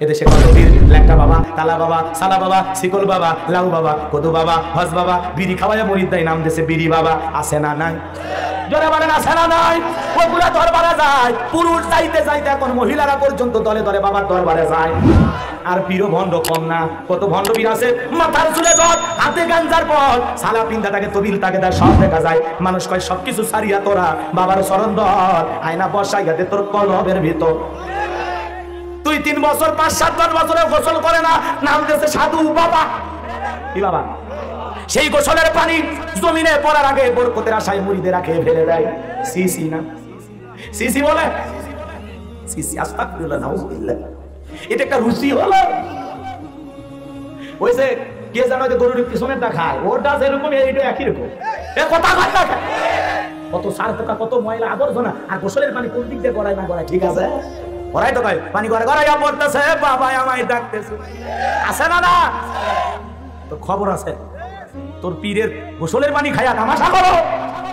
এদেশে কত পীর, ল্যাংটা বাবা, তালা বাবা, সালা বাবা, শিকল বাবা, লাউ বাবা, কদু বাবা, হজ বাবা, বিড়ি খাওয়ায় মরিদ দেয়, নাম দেশে বিড়ি বাবা। আছে না নাই? জোরে বলেন আছে না নাই? ওগুলা দরবারে যায়, পুরুষ যাইতে যাইতে এখন মহিলারা পর্যন্ত দলে দলে বাবার দরবারে যায়। আর পীর ভণ্ড কম না, কত ভণ্ড পীর আছে, মাথার চুলে জট, হাতে গাঞ্জার পর, সালা পিন্দা থাকে, তবিল থাকে, তার সব দেখা যায়। মানুষ কয় সবকিছু সারিয়া তোরা বাবার শরণ ধর, আয়না বসাই গেছে তোর কলবের ভিতর। 2-3 বছর 5-7 বছরে গোসল করে না, নাম দিয়েছে সাধু বাবা। কি বাবা? সেই গোসলের পানি জমিনে পড়ার আগে বরকতের আশায় মুরিদের রাখে ফেলে দেয়। সিসি না সিসি বলে, সিসি আস্তাগফিরুল্লাহ নাউযুবিল্লাহ। এটা একটা রুচি হলো। ওই যে কে জানো যে গরুর পিছনেরটা খায়, ওরটা যেরকম এইটা একই রকম। এ কথা কয় না, কত সার পোকা, কত ময়লা আবর্জনা, আর গোসলের পানি কোন দিক দিয়ে গড়ায় না গড়ায়, ঠিক আছে? গড়াই তো কয় পানি গড়ায় গড়াইয়া পড়তেছে, বাবা আমায় ডাকতেছে। আছে না না? তো খবর আছে, তোর পীরের গোসলের পানি খায়া তামাশা করো,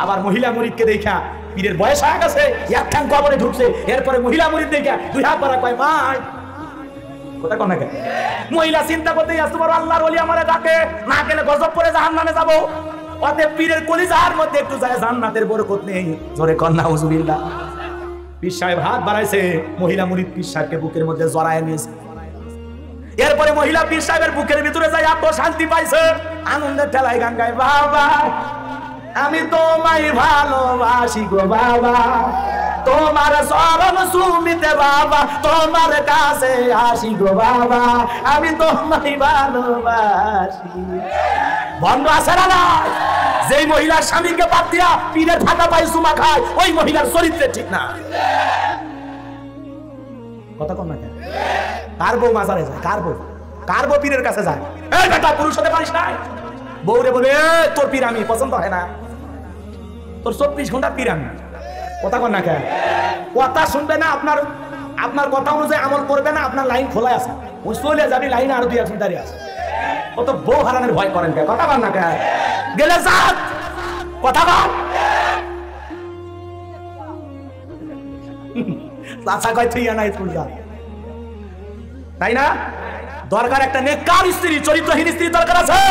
আবার মহিলা মুরিদকে দেখা, পীরের বয়স হয়ে গেছে, এক ঠ্যাং কবরে ঢুকছে, এরপরে মহিলা মুরিদ দেখা 2 হাত বাড়া কয় মাই। কথা কন না কেন? মহিলা চিন্তা করতে আসতে পারো, আল্লাহর ওলি আমারে ডাকে, না গেলে গজব পড়ে জাহান্নামে যাবো। অতএব পীরের কলিজার মধ্যে একটু যায় জান্নাতের বরকত নেই। জোরে কন নাউযুবিল্লাহ। পীর সাহেব হাত বাড়াইছে, মহিলা মুরিদ পীর সাহেবকে বুকের মধ্যে জড়ায় নিয়েছে। এরপরে মহিলা পীর সাহেবের বুকের ভিতরে যাই আত্ম শান্তি পাইছে, আনন্দের ঠেলায় গান গায়, বাবা আমি তোমায় ভালোবাসি গো বাবা, তোমার চরণ সুমিতে বাবা, তোমার কাছে আসি গো বাবা, আমি তোমায় ভালোবাসি। বন্ধ আছে না না? যেই মহিলার স্বামীকে বাদ দিয়া পীরের ফাঁকা পায়ে চুমা খায়, ওই মহিলার চরিত্রে ঠিক না। কথা কম না কেন? কার বউ মাজারে যায়? কার বউ পীরের কাছে যায়? এই বেটা, পুরুষ হতে পারিস না? বউরে বলে তোর পীর আমি পছন্দ হয় না, তোর 24 ঘন্টা পীর আমি। কথা কন না কেন? কথা শুনবে না, আপনার কথা অনুযায়ী আমল করবে না, আপনার লাইন খোলা আছে, ওই চলে যাবি, লাইনে আরো 2-1 মিনিট দাঁড়িয়ে আছে। কত বউ হারানোর ভয় করেন কে? কথা কন না কেন? গেলে যাক কথা কন। চাচা কয় তুই নাই তুই যা, তাই না? দরকার একটা নেককার স্ত্রী, চরিত্রহীন স্ত্রী দরকার আছে।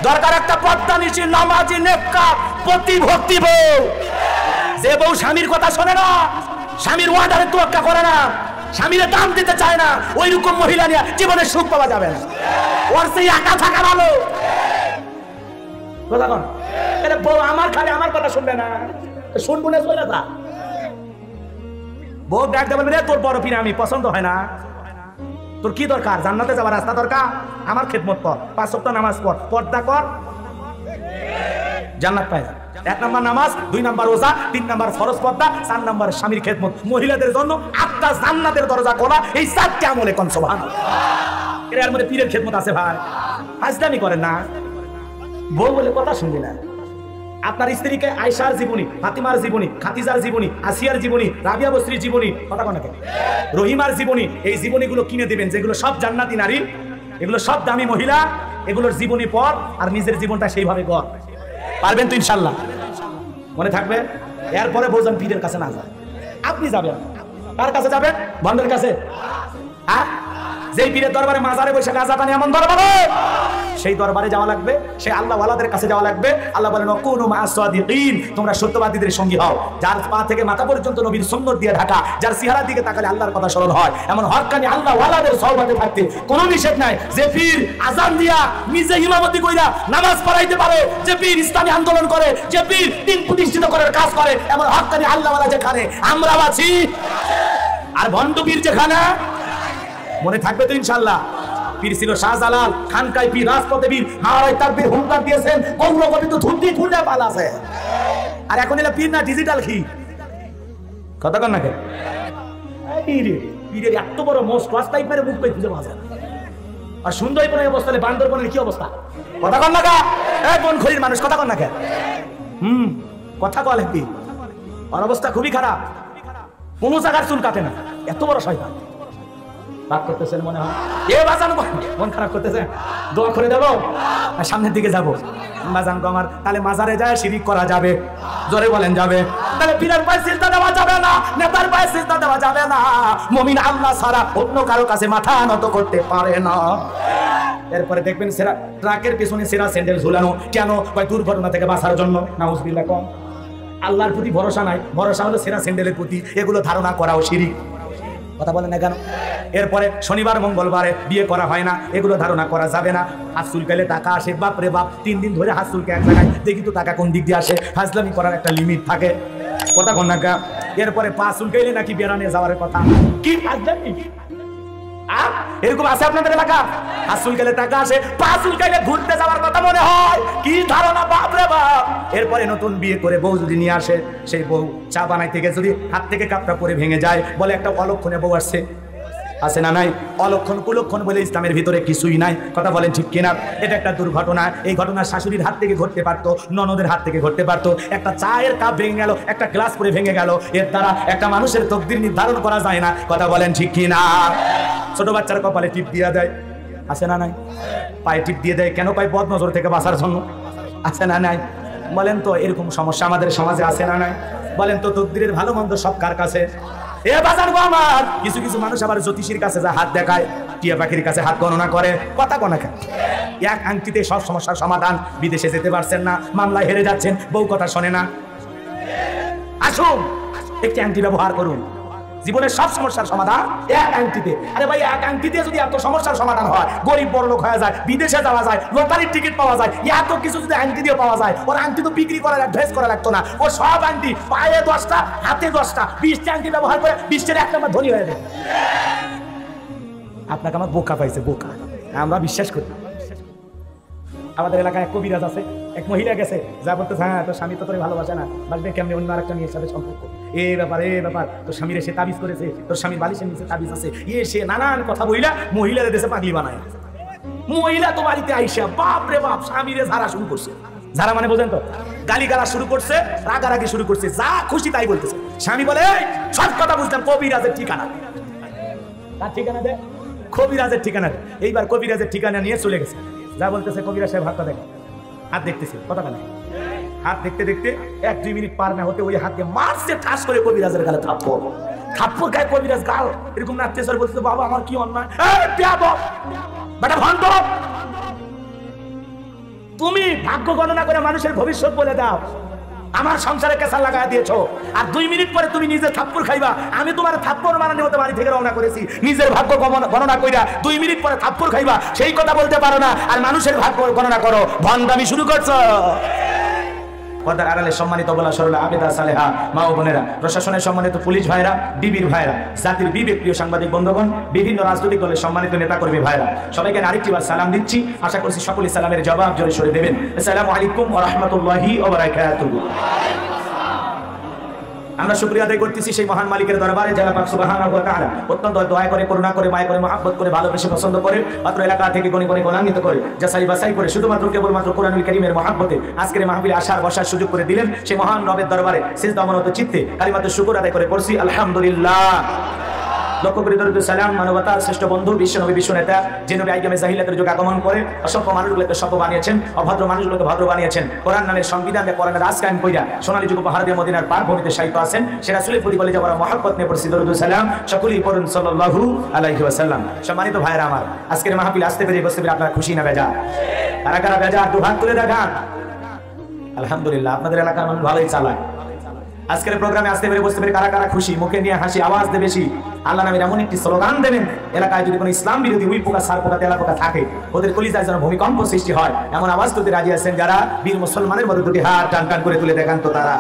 দরকার একটা পর্দানিশী, নামাজি, নেককার, প্রতিভক্তি বউ। যে বউ স্বামীর কথা শোনে না, স্বামীর ওয়াদারে তোয়াক্কা করে না, স্বামীর দাম দিতে চায় না, ওই রকম মহিলা নিয়ে জীবনে সুখ পাওয়া যাবে না। ওর সেই একা থাকা ভালো। কথা কন? এটা বউ আমার খালি আমার কথা শুনবে না, শুনবো না, চলে যা। বউ ডাক দেবেন, রে তোর বড় পীর আমি পছন্দ হয় না, তোর কি দরকার? জান্নাতে যাওয়ার রাস্তা দরকার, আমার খেদমত কর, 5 ওয়াক্ত নামাজ পড়, পর্দা কর, জান্নাত পায়। 1 নাম্বার নামাজ, 2 নাম্বার রোজা, 3 নাম্বার ফরজ পর্দা, 4 নাম্বার স্বামীর খেদমত। মহিলাদের জন্য 8টা জান্নাতের দরজা খোলা, এই 4টি আমলে কোন সুবহানাল্লাহ। এর মধ্যে পীরের খেদমত আছে ভাই, ফাজলামি করেন না। বউ বলে কথা শুনবি না। আপনার স্ত্রীকে আয়েশার জীবনী, ফাতিমার জীবনী, খাদিজার জীবনী, আসিয়ার জীবনী, রাবিয়া বসরির জীবনী, কথা কন না কেন? রহিমার জীবনী, এই জীবনীগুলো কিনে দিবেন, যেগুলো সব জান্নাতি নারী, এগুলো সব দামি মহিলা, এগুলোর জীবনী পড়, আর নিজের জীবনটা সেইভাবে গড়। পারবেন তো ইনশাল্লাহ? মনে থাকবে? এরপরে বলছেন পীরের কাছে না যায়, আপনি যাবেন কার কাছে যাবেন? বন্ধের কাছে। হ্যাঁ, যেই পীরের দরবারে মাজারে বসে গাঁজা টানে, এমন দরবারে, সেই দরবারে যাওয়া লাগবে, সেই আল্লাহ ওয়ালাদের কাছে যাওয়া লাগবে। আল্লাহ বলেন কুনু মা'আস সাদিকিন, তোমরা সত্যবাদীদের সঙ্গী হও। যার পা থেকে মাথা পর্যন্ত নবীর সুন্নাত দিয়ে ঢাকা, যার চেহারার দিকে তাকালে আল্লাহর কথা স্মরণ হয়, এমন হক্কানি আল্লাহ ওয়ালাদের সহবাতে থাকতে কোনো নিষেধ নাই। যে পীর আযান দিয়া নিজে ইমামতি কইরা নামাজ পড়াইতে পারে, যে পীর ইসলামী আন্দোলন করে, যে পীর দিন প্রতিষ্ঠিত করার কাজ করে, এমন হক্কানি আল্লাহ ওয়ালা যেখানে আমরা আছি, আর ভণ্ড পীর যেখানে, মনে থাকবে তো ইনশাআল্লাহ? পীর ছিল শাহজালাল, খানকায় পীর, রাজপথে পীর, নারায়ে তাকবীর হুঙ্কার দিয়েছেন, গৌরগতি তো ধুতি ফুলে পাল আছে। আর এখন এলা পীর না ডিজিটাল কি? কথা কন না কেন? এই রে পীরের এত বড় মোস্ট রাস্তায় মেরে মুখ পেয়ে খুঁজে পাওয়া, আর সুন্দরবনের অবস্থা, বান্দরবনের কি অবস্থা? কথা কন না কা? এই বনখড়ির মানুষ, কথা কন না কেন? কথা বলে কি? ওর অবস্থা খুবই খারাপ, কোনো জায়গার চুল কাটে না, এত বড় শয়তান। রাগ করতেছেন মনে হয়? এ বাজান মন খারাপ করতেছে, দোয়া করে দেবো, সামনের দিকে যাবো। বাজান গো আমার, তাহলে মাজারে যায় শিরিক করা যাবে? জোরে বলেন যাবে? তাহলে পীরের পায়ে সিজদা দেওয়া যাবে না, নেতার পায়ে সিজদা দেওয়া যাবে না। মুমিন আল্লাহ ছাড়া অন্য কারো কাছে মাথা নত করতে পারে না। এরপরে দেখবেন সেরা ট্রাকের পিছনে সেরা স্যান্ডেল ঝুলানো, কেন? কয় দুর্ঘটনা থেকে বাঁচার জন্য। নাউজুবিল্লাহ। কম আল্লাহর প্রতি ভরসা নাই, ভরসা হলো সেরা স্যান্ডেলের প্রতি। এগুলো ধারণা করাও শিরিক। কথা বলেন না কেন? এরপরে শনিবার মঙ্গলবারে বিয়ে করা হয় না, এগুলো ধারণা করা যাবে না। হাত চুলকাইলে টাকা আসে, বাপ রে বাপ 3 দিন ধরে হাত চুলকে এক জায়গায়, দেখি তো টাকা কোন দিক দিয়ে আসে। হাজলামি করার একটা লিমিট থাকে। কথা কোন না কা? এরপরে পা চুলকাইলে নাকি বেড়ানে যাওয়ার কথা। কি হাজলামি? এরকম আছে আপনাদের এলাকা? হাত চুলকাইলে টাকা আসে, পা চুলকাইলে ঘুরতে যাওয়ার কথা মনে হয়। কি ধারণা বাপ রে বাপ। এরপরে নতুন বিয়ে করে বউ যদি নিয়ে আসে, সেই বউ চা বানাই থেকে যদি হাত থেকে কাপটা পরে ভেঙে যায়, বলে একটা অলক্ষণে বউ আসছে। আছে না নাই? অলক্ষণ কুলক্ষণ বলে ইসলামের ভিতরে কিছুই নাই। কথা বলেন ঠিক কিনা? এটা একটা দুর্ঘটনা। এই ঘটনা শাশুড়ির হাত থেকে ঘটতে পারতো, ননদের হাত থেকে ঘটতে পারতো। একটা চায়ের কাপ ভেঙে গেল, একটা গ্লাস পরে ভেঙে গেল, এর দ্বারা একটা মানুষের তকদির নির্ধারণ করা যায় না। কথা বলেন ঠিক কিনা? ছোট বাচ্চারা কপালে টিপ দিয়ে দেয়, আছে না নাই? পায়ে টিপ দিয়ে দেয়, কেন? পায়ে বদ নজর থেকে বাঁচার জন্য। আছে না নাই? বলেন তো এরকম সমস্যা আমাদের সমাজে আছে না নাই? বলেন তো তকদিরের ভালো মন্দ সব কার কাছে? এ বাজার গো আমার। কিছু কিছু মানুষ আবার জ্যোতিষীর কাছে যা হাত দেখায়, টিয়া পাখির কাছে হাত গণনা করে। কথা গণনা কেন? এক আংটিতে সব সমস্যার সমাধান। বিদেশে যেতে পারছেন না, মামলায় হেরে যাচ্ছেন, বউ কথা শোনে না। আসুন একটি আংটি ব্যবহার করুন, জীবনের সব সমস্যার সমাধান এক আংটিতে। আরে ভাই, এক আংটিতে যদি এত সমস্যার সমাধান হয়, গরিব বড় লোক হয়ে যায়, বিদেশে যাওয়া যায়, লটারির টিকিট পাওয়া যায়, এত কিছু যদি আংটি দিয়ে পাওয়া যায়, ওর আংটি তো বিক্রি করা ড্রেস করা লাগতো না। ও সব আংটি, পায়ে 10টা, হাতে 10টা, 20টা আংটি ব্যবহার করে 20টার 1 নাম্বার ধনী হয়ে যায়। আপনাকে আমার বোকা পাইছে, বোকা। আমরা বিশ্বাস করি। আমাদের এলাকায় এক কবিরাজ আছে, এক মহিলা গেছে, যা বলতে, হ্যাঁ তোর স্বামী তো তোরে ভালোবাসে না, বাসবে কেমনি অন্য আরেকটা মেয়ের সাথে সম্পর্ক, এ ব্যাপার তোর স্বামীর এসে তাবিজ করেছে, তোর স্বামীর বালিশের নিচে তাবিজ আছে, সে নানান কথা বইলা মহিলাদের দেশে পাগলি বানায়। মহিলা তো বাড়িতে আইসা বাপ রে বাপ স্বামীরে ঝাড়া শুরু করছে। ঝাড়া মানে বোঝেন তো? গালি গালা শুরু করছে, রাগারাগি শুরু করছে, যা খুশি তাই বলতেছে। স্বামী বলে, সব কথা বুঝলাম, কবিরাজের ঠিকানা। তার ঠিকানা দে, কবিরাজের ঠিকানা দে। এইবার কবিরাজের ঠিকানা নিয়ে চলে গেছে। যা বলতেছে, কবিরাজ সাহেব হাতটা দেখে, হাত দেখতেছে, কথা বলে। হাত দেখতে দেখতে 1-2 মিনিট পার না হতে ওই হাতে মারছে ঠাস করে কবিরাজের গালে থাপ্পড়। থাপ্পড় গায়ে কবিরাজ গাল এরকম নাচতে স্যার বলতেছে, বাবা আমার কি অন্যায়, বেটা ভণ্ড, তুমি ভাগ্য গণনা করে মানুষের ভবিষ্যৎ বলে দাও। আমার সংসারে কেসার লাগাই দিয়েছো, আর 2 মিনিট পরে তুমি নিজে থাপ্পড় খাইবা। আমি তোমার থাপ্পড় মারানি হতে বাড়ি থেকে রওনা করেছি, নিজের ভাগ্য গণনা কইরা 2 মিনিট পরে থাপ্পড় খাইবা, সেই কথা বলতে পারো না, আর মানুষের ভাগ্য গণনা করো। ভন্ডামি শুরু করছো। পর্দার আড়ালে সম্মানিত বলা সরলা আবেদা সালেহা মা ও বোনেরা, প্রশাসনের সম্মানিত পুলিশ ভাইরা, ডিবির ভাইরা, জাতির বিবেক প্রিয় সাংবাদিক বন্ধুগণ, বিভিন্ন রাজনৈতিক দলের সম্মানিত নেতাকর্মী ভাইরা, সবাইকে আরেকটিবার সালাম দিচ্ছি। আশা করছি সকলেই সালামের জবাব জোরে সোরে দেবেন। আসসালামু আলাইকুম ওয়া রাহমাতুল্লাহি ওয়া বারাকাতুহু। আমরা শুকরিয়া আদায় করতেছি সেই মহান মালিকের দরবারে, যারা পাক সুবহানাহু ওয়া তাআলা অত্যন্ত দয়া করে, করুণা করে, মায়া করে, মহব্বত করে, ভালোবেসে পছন্দ করে, মাত্র এলাকা থেকে গণি গণি গুণান্বিত করে, যাচাই বাছাই করে, শুধুমাত্র কেবলমাত্র কোরআনুল কারীমের মহব্বতে আজকের মাহফিলে আসার বসার সুযোগ করে দিলেন। সেই মহান রবের দরবারে সিজদা অবনত চিত্তে কালিমাতুশ শুকর আদায় করে পড়ছি আলহামদুলিল্লাহ। লক্ষ্য করে দরুদ সালাম মানবতার শ্রেষ্ঠ বন্ধু বিশ্ব নবী, বিশ্ব নেতা, যে নবী আইয়ামে জাহিলিয়াতের যুগে আগমন করে অসভ্য মানুষগুলোকে সভ্য বানিয়েছেন, অভদ্র মানুষগুলোকে ভদ্র বানিয়েছেন, কোরআন নামের সংবিধান দিয়ে কোরআনের রাজ কায়েম কইরা সোনালী যুগ উপহার দিয়ে মদিনার পাক ভূমিতে শায়িত আছেন। সে রাসূলের প্রতি কলিজা ভরা মহব্বত নিয়ে পড়ছি দরুদ সালাম। সকলেই পড়ুন সাল্লাল্লাহু আলাইহি ওয়াসাল্লাম। সম্মানিত ভাইরা আমার, আজকের মাহফিল আসতে পেরে বসতে পেরে আপনারা খুশি না বেজার? কারা কারা বেজার? দুহাত তুলে দেখান। আলহামদুলিল্লাহ, আপনাদের এলাকার মানুষ ভালোই চালায়। আজকের প্রোগ্রামে আসতে পেরে বসতে পেরে কারা কারা খুশি? মুখে নিয়ে হাসি, আওয়াজ দেবে বেশি। আল্লাহ নামের এমন একটি স্লোগান দেবেন, এলাকায় যদি কোনো ইসলাম বিরোধী উই পোকা, সার পোকা, তেলা পোকা থাকে, ওদের কলিজায় যেন ভূমিকম্প সৃষ্টি হয়, এমন আওয়াজ তুলতে রাজি আছেন যারা? বীর মুসলমানের মধ্যে দুটি হাত টান টান করে তুলে দেখান তো তারা।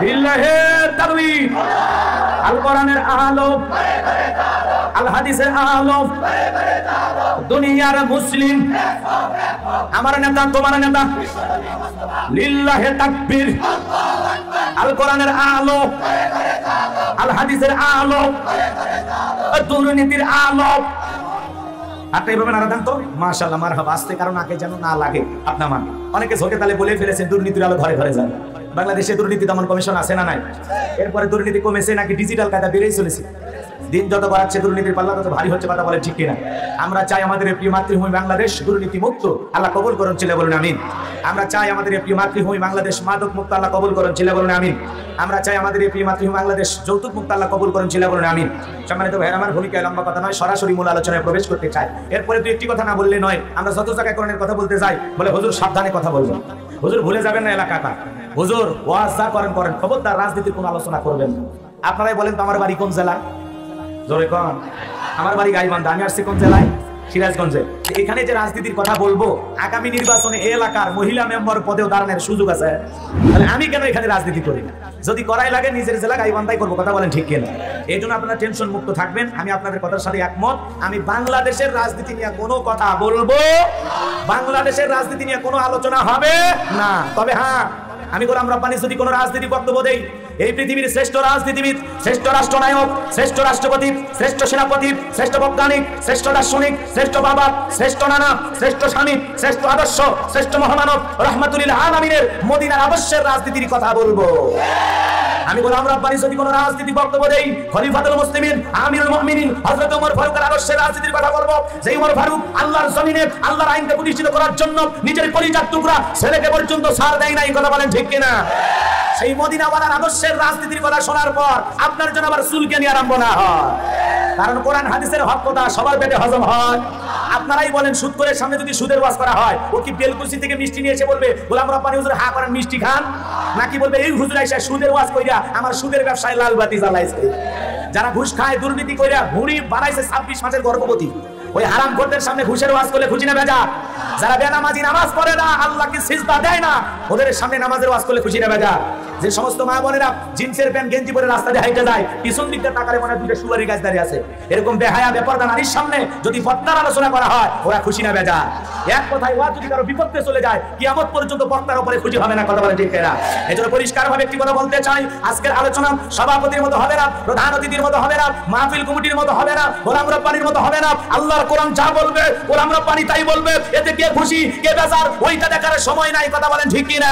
বিল্লাহে তাকবীর। আল কোরআনের আলো, আল হাদিসের আলো, দুনিয়ার মুসলিম, আমার নেতা তোমার নেতা, লিল্লাহে তাকবীর। আল কোরআনের আলো, আল হাদিসের আলো, দুর্নীতির আলো। আপনি এভাবে নারা দেন তো, মাশাআল্লাহ, মারহাবা। আসতে কারণ আগে যেন না লাগে আপনার মান। অনেকে ঝোঁকে তালে বলে ফেলেছেন দুর্নীতির আলো ঘরে ঘরে যায়। বাংলাদেশে দুর্নীতি দমন কমিশন আছে না নাই? এরপরে দুর্নীতি কমেছে নাকি ডিজিটাল কায়দা বেড়েই চলেছে? দিন যত বাড়াচ্ছে দুর্নীতির পাল্লা তত ভারী হচ্ছে, কথা বলেন ঠিক কিনা? আমরা চাই আমাদের প্রিয় মাতৃভূমি বাংলাদেশ দুর্নীতি মুক্ত, আল্লাহ কবুল করুন, ছেলে বলুন আমিন। আমরা চাই আমাদের প্রিয় মাতৃভূমি বাংলাদেশ মাদক মুক্ত, আল্লাহ কবুল করুন, ছেলে বলুন আমিন। আমরা চাই আমাদের প্রিয় মাতৃভূমি বাংলাদেশ যৌতুক মুক্ত, আল্লাহ কবুল করুন, ছেলে বলুন আমিন। সম্মানিত ভাইয়ের, আমার ভূমিকায় লম্বা কথা নয়, সরাসরি মূল আলোচনায় প্রবেশ করতে চাই। এরপরে দুই একটি কথা না বললে নয়। আমরা যত জায়গায় কোরআনের কথা বলতে যাই বলে হুজুর সাবধানে কথা বলবেন, হুজুর ভুলে যাবেন না এলাকাটা, হুজুর ওয়াজ যা করেন করেন, খবরদার রাজনীতির কোনো আলোচনা করবেন না। আপনারাই বলেন তো আমার বাড়ি কোন জেলায়? জোরে কোন? আমার বাড়ি গাইবান্ধা। আমি আসছি কোন জেলায়? সিরাজগঞ্জে। এখানে যে রাজনীতির কথা বলবো, আগামী নির্বাচনে এই এলাকার মহিলা মেম্বার পদেও দাঁড়ানোর সুযোগ আছে, তাহলে আমি কেন এখানে রাজনীতি করি না? যদি করাই লাগে নিজের জেলা গাইবান্ধাই করবো, কথা বলেন ঠিক কিনা? এই জন্য আপনারা টেনশন মুক্ত থাকবেন। আমি আপনাদের কথার সাথে একমত। আমি বাংলাদেশের রাজনীতি নিয়ে কোনো কথা বলবো, বাংলাদেশের রাজনীতি নিয়ে কোনো আলোচনা হবে না। তবে হ্যাঁ, আমি গোলাম রব্বানী যদি কোনো রাজনীতি বক্তব্য দেই, এই পৃথিবীর শ্রেষ্ঠ রাজনীতিবিদ, শ্রেষ্ঠ রাষ্ট্রনায়ক, শ্রেষ্ঠ রাষ্ট্রপতি, শ্রেষ্ঠ সেনাপতি, শ্রেষ্ঠ বৈজ্ঞানিক, শ্রেষ্ঠ দার্শনিক, শ্রেষ্ঠ বাবা, শ্রেষ্ঠ নানা, শ্রেষ্ঠ স্বামী, শ্রেষ্ঠ আদর্শ, শ্রেষ্ঠ মহামানব রাহমাতুল আলামিনের মদিনার আদর্শের রাজনীতির কথা বলবো। আমি গোলাম রব্বানী যদি কোনো রাজনীতি বক্তব্য দেই, খলিফাতুল মুসলিমিন আমিরুল মুমিনিন হযরত ওমর ফারুকের আদর্শের রাজনীতির কথা বলবো। যেই ওমর ফারুক আল্লাহর জমিনে আল্লাহর আইনকে প্রতিষ্ঠিত করার জন্য নিজের কলিজার টুকরা ছেলেকে পর্যন্ত ছাড় দেয় নাই, কথা বলেন ঠিক কিনা? সেই মদিনাওয়ালার আদর্শের রাজনীতির কথা শোনার পর আপনার জন্য আবার চুলকানি আরম্ভ না হয়, কারণ কোরআন হাদিসের হক কথা সবার পেটে হজম হয়। আপনারাই বলেন, সুদ করে সামনে যদি সুদের ওয়াজ করা হয়, ও কি বেলকুচি থেকে মিষ্টি নিয়ে এসে বলবে গোলাম রব্বানী হুজুর হা করেন মিষ্টি খান? নাকি বলবে এই হুজুর আইসা সুদের ওয়াজ কইরা আমার সুদের ব্যবসায় লাল বাতি জ্বালাইছে? যারা ঘুষ খায়, দুর্নীতি কইরা ভুঁড়ি বানাইছে 26 মাসের গর্ভবতী, ওই হারাম খোরদের সামনে ঘুষের ওয়াজ করলে খুশি না বেজা? যারা বেনামাজি, নামাজ পড়ে না, আল্লাহকে সিজদা দেয় না, ওদের সামনে নামাজের ওয়াজ করলে খুশি না বেজা? যে সমস্ত মা বোনেরা জিন্সের প্যান্ট গেঞ্জি পরে রাস্তা দিয়ে হাইটে যায়, পিছন দিকটা তাকালে মনে হয় দুইটা সুপারি গাছ দাঁড়িয়ে আছে, এরকম বেহায়া বেপরদা নারীর সামনে যদি পর্দার আলোচনা করা হয়, ওরা খুশি না বেজা? এক কথায় ওয়াজ যদি কারো বিপদে চলে যায়, কিয়ামত পর্যন্ত পর্দার উপরে খুশি হবে না, কথা বলে ঠিক না? এজন্য পরিষ্কারভাবে একটি কথা বলতে চাই, আজকের আলোচনা সভাপতির মতো হবে না, প্রধান অতিথির মতো হবে না, মাহফিল কমিটির মতো হবে না, গোলাম রব্বানীর মতো হবে না। আল্লাহর কোরআন যা বলবে গোলাম রব্বানী তাই বলবে। এতে কে খুশি কে বেজার ওইটা দেখার সময় নাই, কথা বলেন ঠিক কিনা?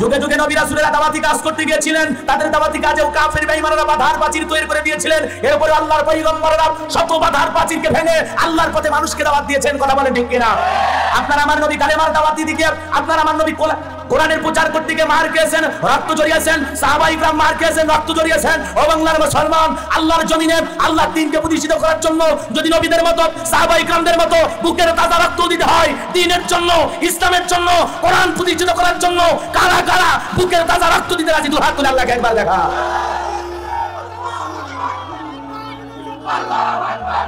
যুগে যুগে নবী রাসূলেরা দাওয়াতি কাজ করতে গিয়েছিলেন, তাদের দাওয়াতি কাজেও কাফের বেঈমানরা বাধার প্রাচীর তৈরি করে দিয়েছিলেন। এরপরে আল্লাহর পয়গম্বররা শত বাধার প্রাচীরকে ভেঙে আল্লাহর পথে মানুষকে দাওয়াত দিয়েছেন, কথা বলেন ঠিক কিনা? আপনারা আমার নবী কালেমার দাওয়াত দিতে, আপনারা আমার নবী কোরআনের প্রচার করতে গিয়ে মার খেয়েছেন, রক্ত জড়িয়েছেন, সাহাবায়ে কিরাম মার খেয়েছেন, রক্ত জড়িয়েছেন। ও বাংলার মুসলমান, আল্লাহর জমিনে আল্লাহর দ্বীনকে প্রতিষ্ঠিত করার জন্য যদি নবীদের মতো সাহাবায়ে কিরামদের মতো বুকের তাজা রক্ত দিতে হয়, দ্বীনের জন্য, ইসলামের জন্য, কোরআন প্রতিষ্ঠিত করার জন্য কারা কারা বুকের তাজা রক্ত দিতে রাজি? দুই হাত তুলে আল্লাহকে একবার দেখা। আল্লাহু আকবার,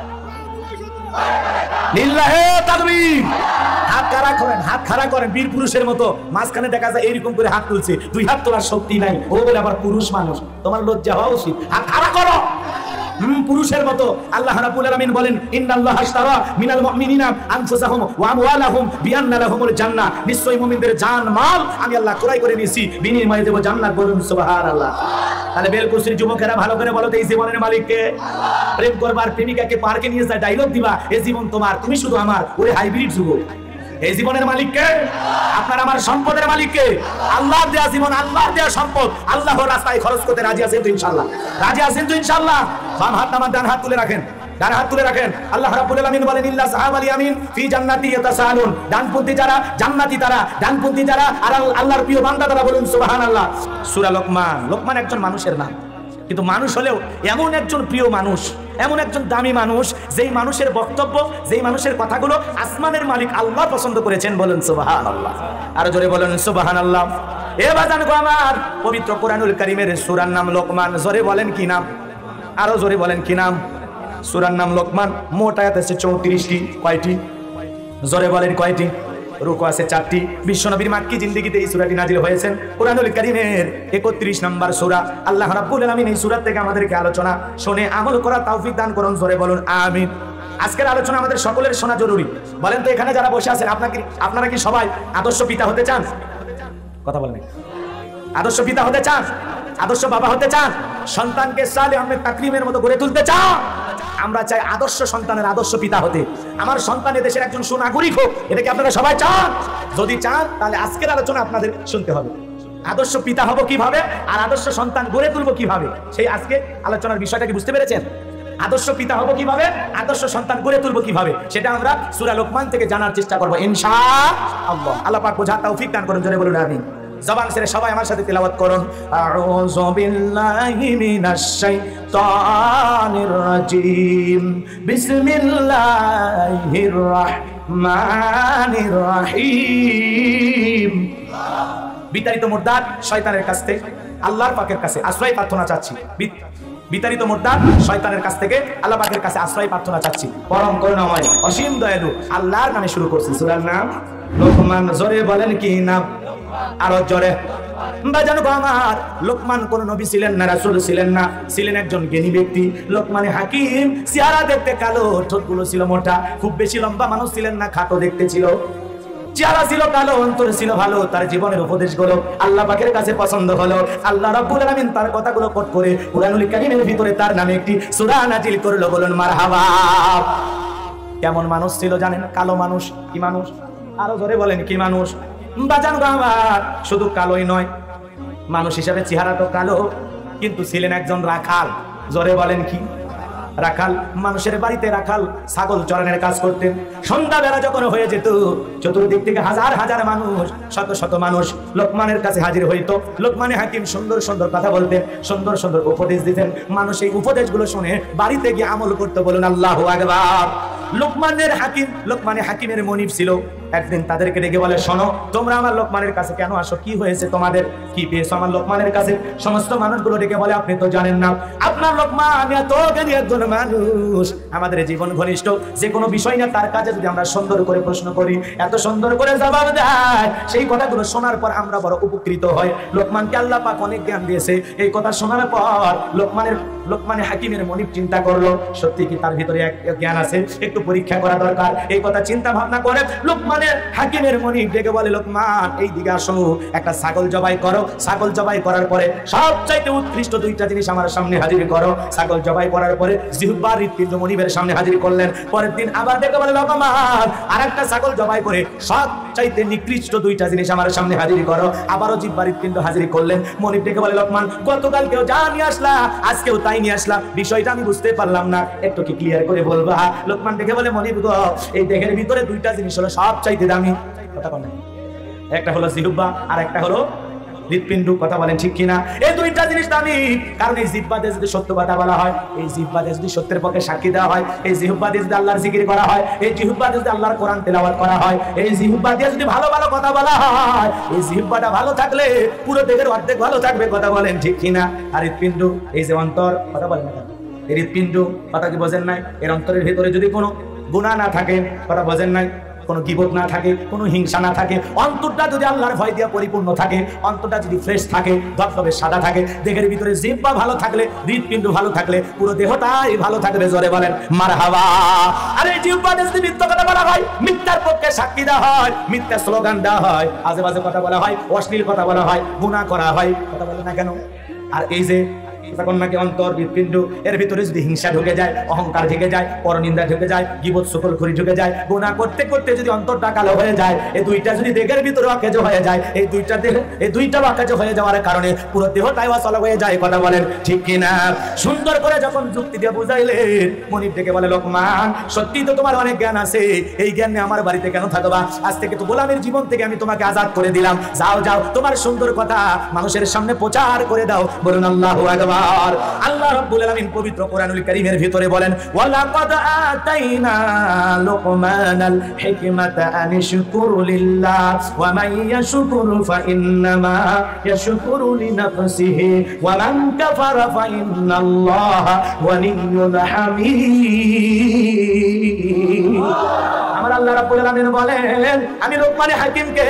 লিল্লাহে তাকবীর। হাত খাড়া করেন, হাত খাড়া করেন বীর পুরুষের মতো। মাঝখানে দেখা যায় এইরকম করে হাত তুলছে, দুই হাত তোলার শক্তি নাই, ও বলে আবার পুরুষ মানুষ। তোমার লজ্জা হওয়া উচিত, হাত খাড়া করো পুরুষের মতো। আল্লাহ রাব্বুল আলামিন বলেন, ইন্নাল্লাহা আশতারা মিনাল মুমিনিনা আনফুসাহুম ওয়া আমওয়ালাহুম বিআন্না লাহুমুল জান্নাহ, নিশ্চয়ই মুমিনদের জান মাল আমি আল্লাহ ক্রয় করে নিয়েছি, বিনিময়ে দেব জান্নাত। বলুন সুবহানাল্লাহ। তাহলে বেলকুসির যুবকেরা ভালো করে বলো তো, এই জীবনের মালিক কে? প্রেম করবার প্রেমিকাকে পার্কে নিয়ে যায় ডায়লগ দিবা, এই জীবন তোমার, তুমি শুধু আমার। ওরে হাইব্রিড যুবক, এই জীবনের মালিক কে? আপনার আমার সম্পদের মালিক কে? আল্লাহর দেয়া জীবন, আল্লাহর দেয়া সম্পদ, আল্লাহর রাস্তায় খরচ করতে রাজি আছেন তো ইনশাআল্লাহ? রাজি আছেন তো ইনশাআল্লাহ? বাম হাত নামান, ডান হাত তুলে রাখেন, ডান হাত তুলে রাখেন। আল্লাহ রাব্বুল আলামিন বলেন, ইল্লা সাহাবাল ইয়ামিন ফি জান্নাতি ইয়াতাসালুন, ডানপন্থী যারা জান্নাতি তারা, ডানপন্থী যারা আর আল্লাহর প্রিয় বান্দা তারা। বলুন সুবহানাল্লাহ। সূরা লোকমান। লোকমান একজন মানুষের নাম, কিন্তু মানুষ হলেও এমন একজন প্রিয় মানুষ, এমন একজন দামি মানুষ, যেই মানুষের বক্তব্য, যেই মানুষের কথাগুলো আসমানের মালিক আল্লাহ পছন্দ করেছেন। বলুন সুবহানাল্লাহ। আরো জোরে বলুন সুবহানাল্লাহ। এ বাজান গো আমার, পবিত্র কোরআনুল কারীমের সূরার নাম লোকমান। জোরে বলেন কি নাম? আরো জোরে বলেন কি নাম? সূরার নাম লোকমান। মোট আয়াত আছে 34টি। কয়টি? জোরে বলেন কয়টি? রুকু আছে 4টি। বিশ্বনবীর মাক্কি জিন্দেগিতে এই সূরাটি নাজিল হয়েছে। কোরআনুল কারীমের 31 নম্বর সূরা। আল্লাহ রাব্বুল আলামিন এই সূরা থেকে আমাদেরকে আলোচনা শুনে আমল করার তৌফিক দান করুন। জোরে বলুন আমিন। আজকের আলোচনা আমাদের সকলের শোনা জরুরি। বলেন তো, এখানে যারা বসে আছেন আপনারা কি সবাই আদর্শ পিতা হতে চান? কথা বলেন। আদর্শ পিতা হতে চান? আদর্শ বাবা হতে চান? সন্তানকে সালেহ আহমেদ তাকরিমের মতো গড়ে তুলতে চান? আমরা চাই আদর্শ সন্তানের আদর্শ পিতা হতে। আমার সন্তান দেশের একজন সুনাগরিক হোক, এটা কি আপনারা সবাই চান? যদি চান তাহলে আজকের আলোচনা আপনাদের শুনতে হবে। আদর্শ পিতা হব কিভাবে আর আদর্শ সন্তান গড়ে তুলবো কিভাবে, সেই আজকে আলোচনার বিষয়টা কি বুঝতে পেরেছেন? আদর্শ পিতা হব কিভাবে, আদর্শ সন্তান গড়ে তুলবো কিভাবে, সেটা আমরা সূরা লোকমান থেকে জানার চেষ্টা করবো ইনশাআল্লাহ। আল্লাহ পাক বোঝার তৌফিক দান করুন, জোরে বলুন আমিন। জবান ছেড়ে সবাই আমার সাথে তেলাওয়াত করুন, আউযু বিল্লাহি মিনাশ শাইতানির রাজিম, বিসমিল্লাহির রাহমানির রাহিম। বিতাড়িত মুরতাদ শয়তানের কাছ থেকে আল্লাহর পাকের কাছে আশ্রয় প্রার্থনা চাচ্ছি। বিতাড়িত মুরতাদ শয়তানের কাছ থেকে আল্লাহ পাকের কাছে আশ্রয় প্রার্থনা চাচ্ছি। পরম করুণাময় অসীম দয়ালু আল্লাহর নামে শুরু করছি। সূরার নাম লোকমান। জোরে বলেন কি নাম? আরো জোরে। বাজানো আমার, লোকমান কোন নবী ছিলেন না, রাসূল ছিলেন না, ছিলেন একজন জ্ঞানী ব্যক্তি। লোকমানে হাকিম। চেহারা দেখতে কালো, ঠোঁটগুলো ছিল মোটা, খুব বেশি লম্বা মানুষ ছিলেন না, খাটো দেখতে ছিল। চেহারা ছিল কালো, অন্তর ছিল ভালো। তার জীবনের উপদেশগুলো আল্লাহ পাকের কাছে পছন্দ হলো। আল্লাহ রাব্বুল আলামিন তার কথাগুলো কোট করে কুরআনুল কারীমের ভিতরে তার নামে একটি সূরা নাজিল করলো। বলুন মারহাবা। কেমন মানুষ ছিল জানেন? কালো মানুষ। কি মানুষ? আরো জোরে বলেন কি মানুষ? বাজান আমার, শুধু কালোই নয়, মানুষ হিসাবে চেহারা তো কালো, কিন্তু ছিলেন একজন রাখাল। জোরে বলেন কি? রাখাল। মানুষের বাড়িতে রাখাল ছাগল চরানোর কাজ করতেন। সন্ধ্যাবেলা যখন হয়ে যেত, চতুর্দিক থেকে হাজার হাজার মানুষ, শত শত মানুষ লোকমানের কাছে হাজির হইতো। লোকমানে হাকিম সুন্দর সুন্দর কথা বলতেন, সুন্দর সুন্দর উপদেশ দিতেন। মানুষ এই উপদেশগুলো শুনে বাড়িতে গিয়ে আমল করতে। বলুন আল্লাহু আকবার। লোকমানে হাকিমের মনিব ছিল। একদিন তাদেরকে ডেকে বলে, শোনো, তোমরা আমার লোকমানের কাছে কেন আসো? কি হয়েছে তোমাদের? কি পেয়েছো আমার লোকমানের কাছে? সমস্ত মানুষগুলো ডেকে বলে, আপনি তো জানেন না, আপনার লোকমান এত জ্ঞানী একজন মানুষ, আমাদের জীবন ঘনিষ্ঠ। যে কোনো বিষয় না তার কাছে যদি আমরা সুন্দর করে প্রশ্ন করি, এত সুন্দর করে জবাব দেয়, সেই কথাগুলো শোনার পর আমরা বড় উপকৃত হই। লোকমানকে আল্লাহ পাক অনেক জ্ঞান দিয়েছে। এই কথা শোনার পর লোকমানে হাকিমের মনিব চিন্তা করলো, সত্যি কি তার ভিতরে এক জ্ঞান আছে, একটু পরীক্ষা করা দরকার। এই কথা চিন্তা ভাবনা করে লোকমানে হাকিমের মনিব ডেকে বলে, লোকমান এই দিকে আসো, একটা ছাগল জবাই করো। ছাগল জবাই করার পরে সবচাইতে উৎকৃষ্ট দুইটা জিনিস আমার সামনে হাজির করো। ছাগল জবাই করার পরে জিহ্বা হৃৎপিণ্ড মনিবের সামনে হাজির করলেন। পরের দিন আবার ডেকে বলে, লোকমান আরেকটা ছাগল জবাই করে সবচাইতে নিকৃষ্ট দুইটা জিনিস আমার সামনে হাজির করো। আবারও জিহ্বা হৃৎপিণ্ড হাজির করলেন। মনিব ডেকে বলে, লোকমান গতকালকেও যা নিয়ে আসলা, আজকেও তাই নিয়ে আসলা, বিষয়টা আমি বুঝতে পারলাম না, একটু কি ক্লিয়ার করে বলবা? লোকমান ডেকে বলে, মনিব গো, এই দেহের ভিতরে দুইটা জিনিস হলো সবচাইতে দামি। কথা বলেন, একটা হলো জিহ্বা আর একটা হলো হৃৎপিণ্ড। কথা বলেন ঠিক কিনা? এই দুইটা জিনিস দামি, কারণ এই জিহ্বা দিয়ে যদি সত্য কথা বলা হয়, এই জিহ্বা দিয়ে যদি সত্যের পক্ষে সাক্ষী দেওয়া হয়, এই জিহ্বা দিয়ে যদি আল্লাহর জিকির করা হয়, এই জিহ্বা দিয়ে যদি আল্লাহর কোরআন তেলাওয়াত করা হয়, এই জিহ্বা দিয়ে যদি ভালো ভালো কথা বলা হয়, এই জিহ্বাটা ভালো থাকলে পুরো দেহের অর্ধেক ভালো থাকবে। কথা বলেন ঠিক কিনা? আর হৃৎপিণ্ড, এই যে অন্তর, কথা বলেন না, এই হৃৎপিণ্ড, কথা কি বোঝেন নাই? এর অন্তরের ভিতরে যদি কোনো গুনাহ না থাকে, কথা বোঝেন নাই, কোনো গীবত না থাকে, কোনো হিংসা না থাকে, অন্তরটা যদি আল্লাহর ভয় দিয়ে পরিপূর্ণ থাকে, অন্তরটা যদি ফ্রেশ থাকে, ধবধবে সাদা থাকে, দেহের ভিতরে জিহ্বা ভালো থাকলে, হৃৎপিণ্ড ভালো থাকলে, পুরো দেহটাই ভালো থাকবে। জোরে বলেন মারহাবা। আরে জিহ্বাতে যদি মিথ্যা কথা বলা হয়, মিথ্যার পক্ষে সাক্ষী দেওয়া হয়, মিথ্যা স্লোগান দেওয়া হয়, আজে বাজে কথা বলা হয়, অশ্লীল কথা বলা হয়, গুনাহ করা হয়, কথা বলে না কেন? আর এই যে নাকি অন্তর, হৃৎপিণ্ড, এর ভিতরে যদি হিংসা ঢুকে যায়, অহংকার ঢুকে যায়, পরনিন্দা ঢুকে যায়, গীবত শুকরখুরি ঢুকে যায়, গুনাহ করতে করতে যদি অন্তরটা কালো হয়ে যায়, এই দুইটা যদি দেহের ভিতরে অকেজো হয়ে যায়, এই দুইটা অকেজো হয়ে যাওয়ার কারণে পুরো দেহটাই অচল হয়ে যায়। কথা বলেন ঠিক কিনা? সুন্দর করে যখন যুক্তি দিয়ে বুঝাইলেন, মনিব ডেকে বলে, লোকমান সত্যি তো তোমার অনেক জ্ঞান আছে, এই জ্ঞান নিয়ে আমার বাড়িতে কেন থাকবা? আজ থেকে তো গোলামের জীবন থেকে আমি তোমাকে আজাদ করে দিলাম। যাও যাও, তোমার সুন্দর কথা মানুষের সামনে প্রচার করে দাও। বলুন আল্লাহু আকবার। আল্লাহ রাব্বুল আলামিন পবিত্র কোরআনুল কারীমের ভিতরে বলেন, ওয়ালাকাদ আতাইনা লুকমানাল হিকমাতা আনিশকুরু লিল্লাহ ওয়া মান ইয়াশকুরু ফাইন্নামা ইয়াশকুরু লিনাফসিহি ওয়া মান কাফারা ফাইন্নাল্লাহা ওয়ালিয়্যুল হামিদ। আমার আল্লাহ রাব্বুল আলামিন বলেন, আমি লোকমানে হাকিমকে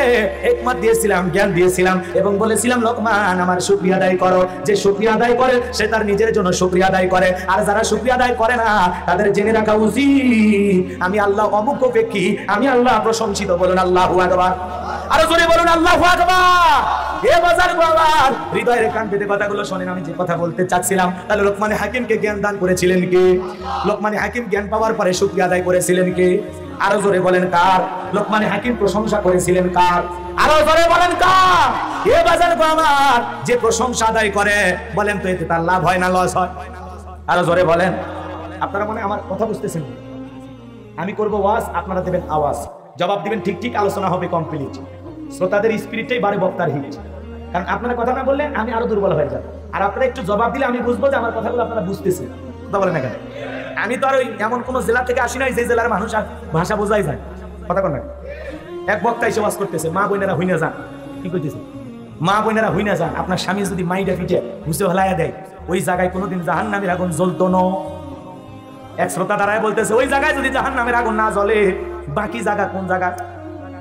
হিকমত দিয়েছিলাম, জ্ঞান দিয়েছিলাম, এবং বলেছিলাম, লোকমান আমার শুকরিয়া আদায় করো। যে শুকরিয়া আদায় করে সে তার নিজের জন্য শুকরিয়া আদায় করে, আর যারা শুকরিয়া আদায় করে না তাদের জেনে রাখা উচিত আমি আল্লাহ অমুখপেক্ষী, আমি আল্লাহ প্রশংসিত। বলুন আল্লাহু আকবার। আরো জোরে বলুন আল্লাহু আকবার। এ বাজার বাবার হৃদয়ের কান পেতে কথাগুলো শোনেন। আমি যে কথা বলতে চাচ্ছিলাম, তাহলে লোকমানে হাকিমকে জ্ঞান দান করেছিলেন কে? লোকমানে হাকিম জ্ঞান পাওয়ার পরে শুকরিয়া আদায় করেছিলেন কে? আরো জোরে বলেন কার? লোকমানে হাকিম প্রশংসা করেছিলেন কার? আরো জোরে বলেন কার? এ বাজার বাবার যে প্রশংসা আদায় করে, বলেন তো এতে তার লাভ হয় না লস হয়? আরো জোরে বলেন। আপনারা মনে আমার কথা বুঝতেছেন? আমি করব ওয়াজ, আপনারা দেবেন আওয়াজ, জবাব দিবেন ঠিক ঠিক, আলোচনা হবে কমপ্লিট। শ্রোতাদের স্পিরিটটাই বাড়ে বক্তার হিট। কারণ আপনারা কথা না বললে আমি আরো দুর্বল হয়ে যাব, আর আপনারা একটু জবাব দিলে আমি বুঝবো যে আমার কথাগুলো আপনারা বুঝতেছেন। কথা বলেন না কেন? আমি তো আর ওই এমন কোন জেলা থেকে আসি নাই যে জেলার মানুষ আর ভাষা বোঝাই যায়। কথা কন না? এক বক্তা এসে ওয়াজ করতেছে, মা বোনেরা হইনা যান। কি কইতেছে? মা বোনেরা হইনা যান, আপনার স্বামী যদি মাইডা পিঠে ঘুষে হলাইয়া দেয়, ওই জায়গায় কোনোদিন জাহান্নামের আগুন জ্বলতো না। এক শ্রোতা দাঁড়ায় বলতেছে, ওই জায়গায় যদি জাহান্নামের আগুন না জ্বলে, বাকি জায়গা কোন জায়গা?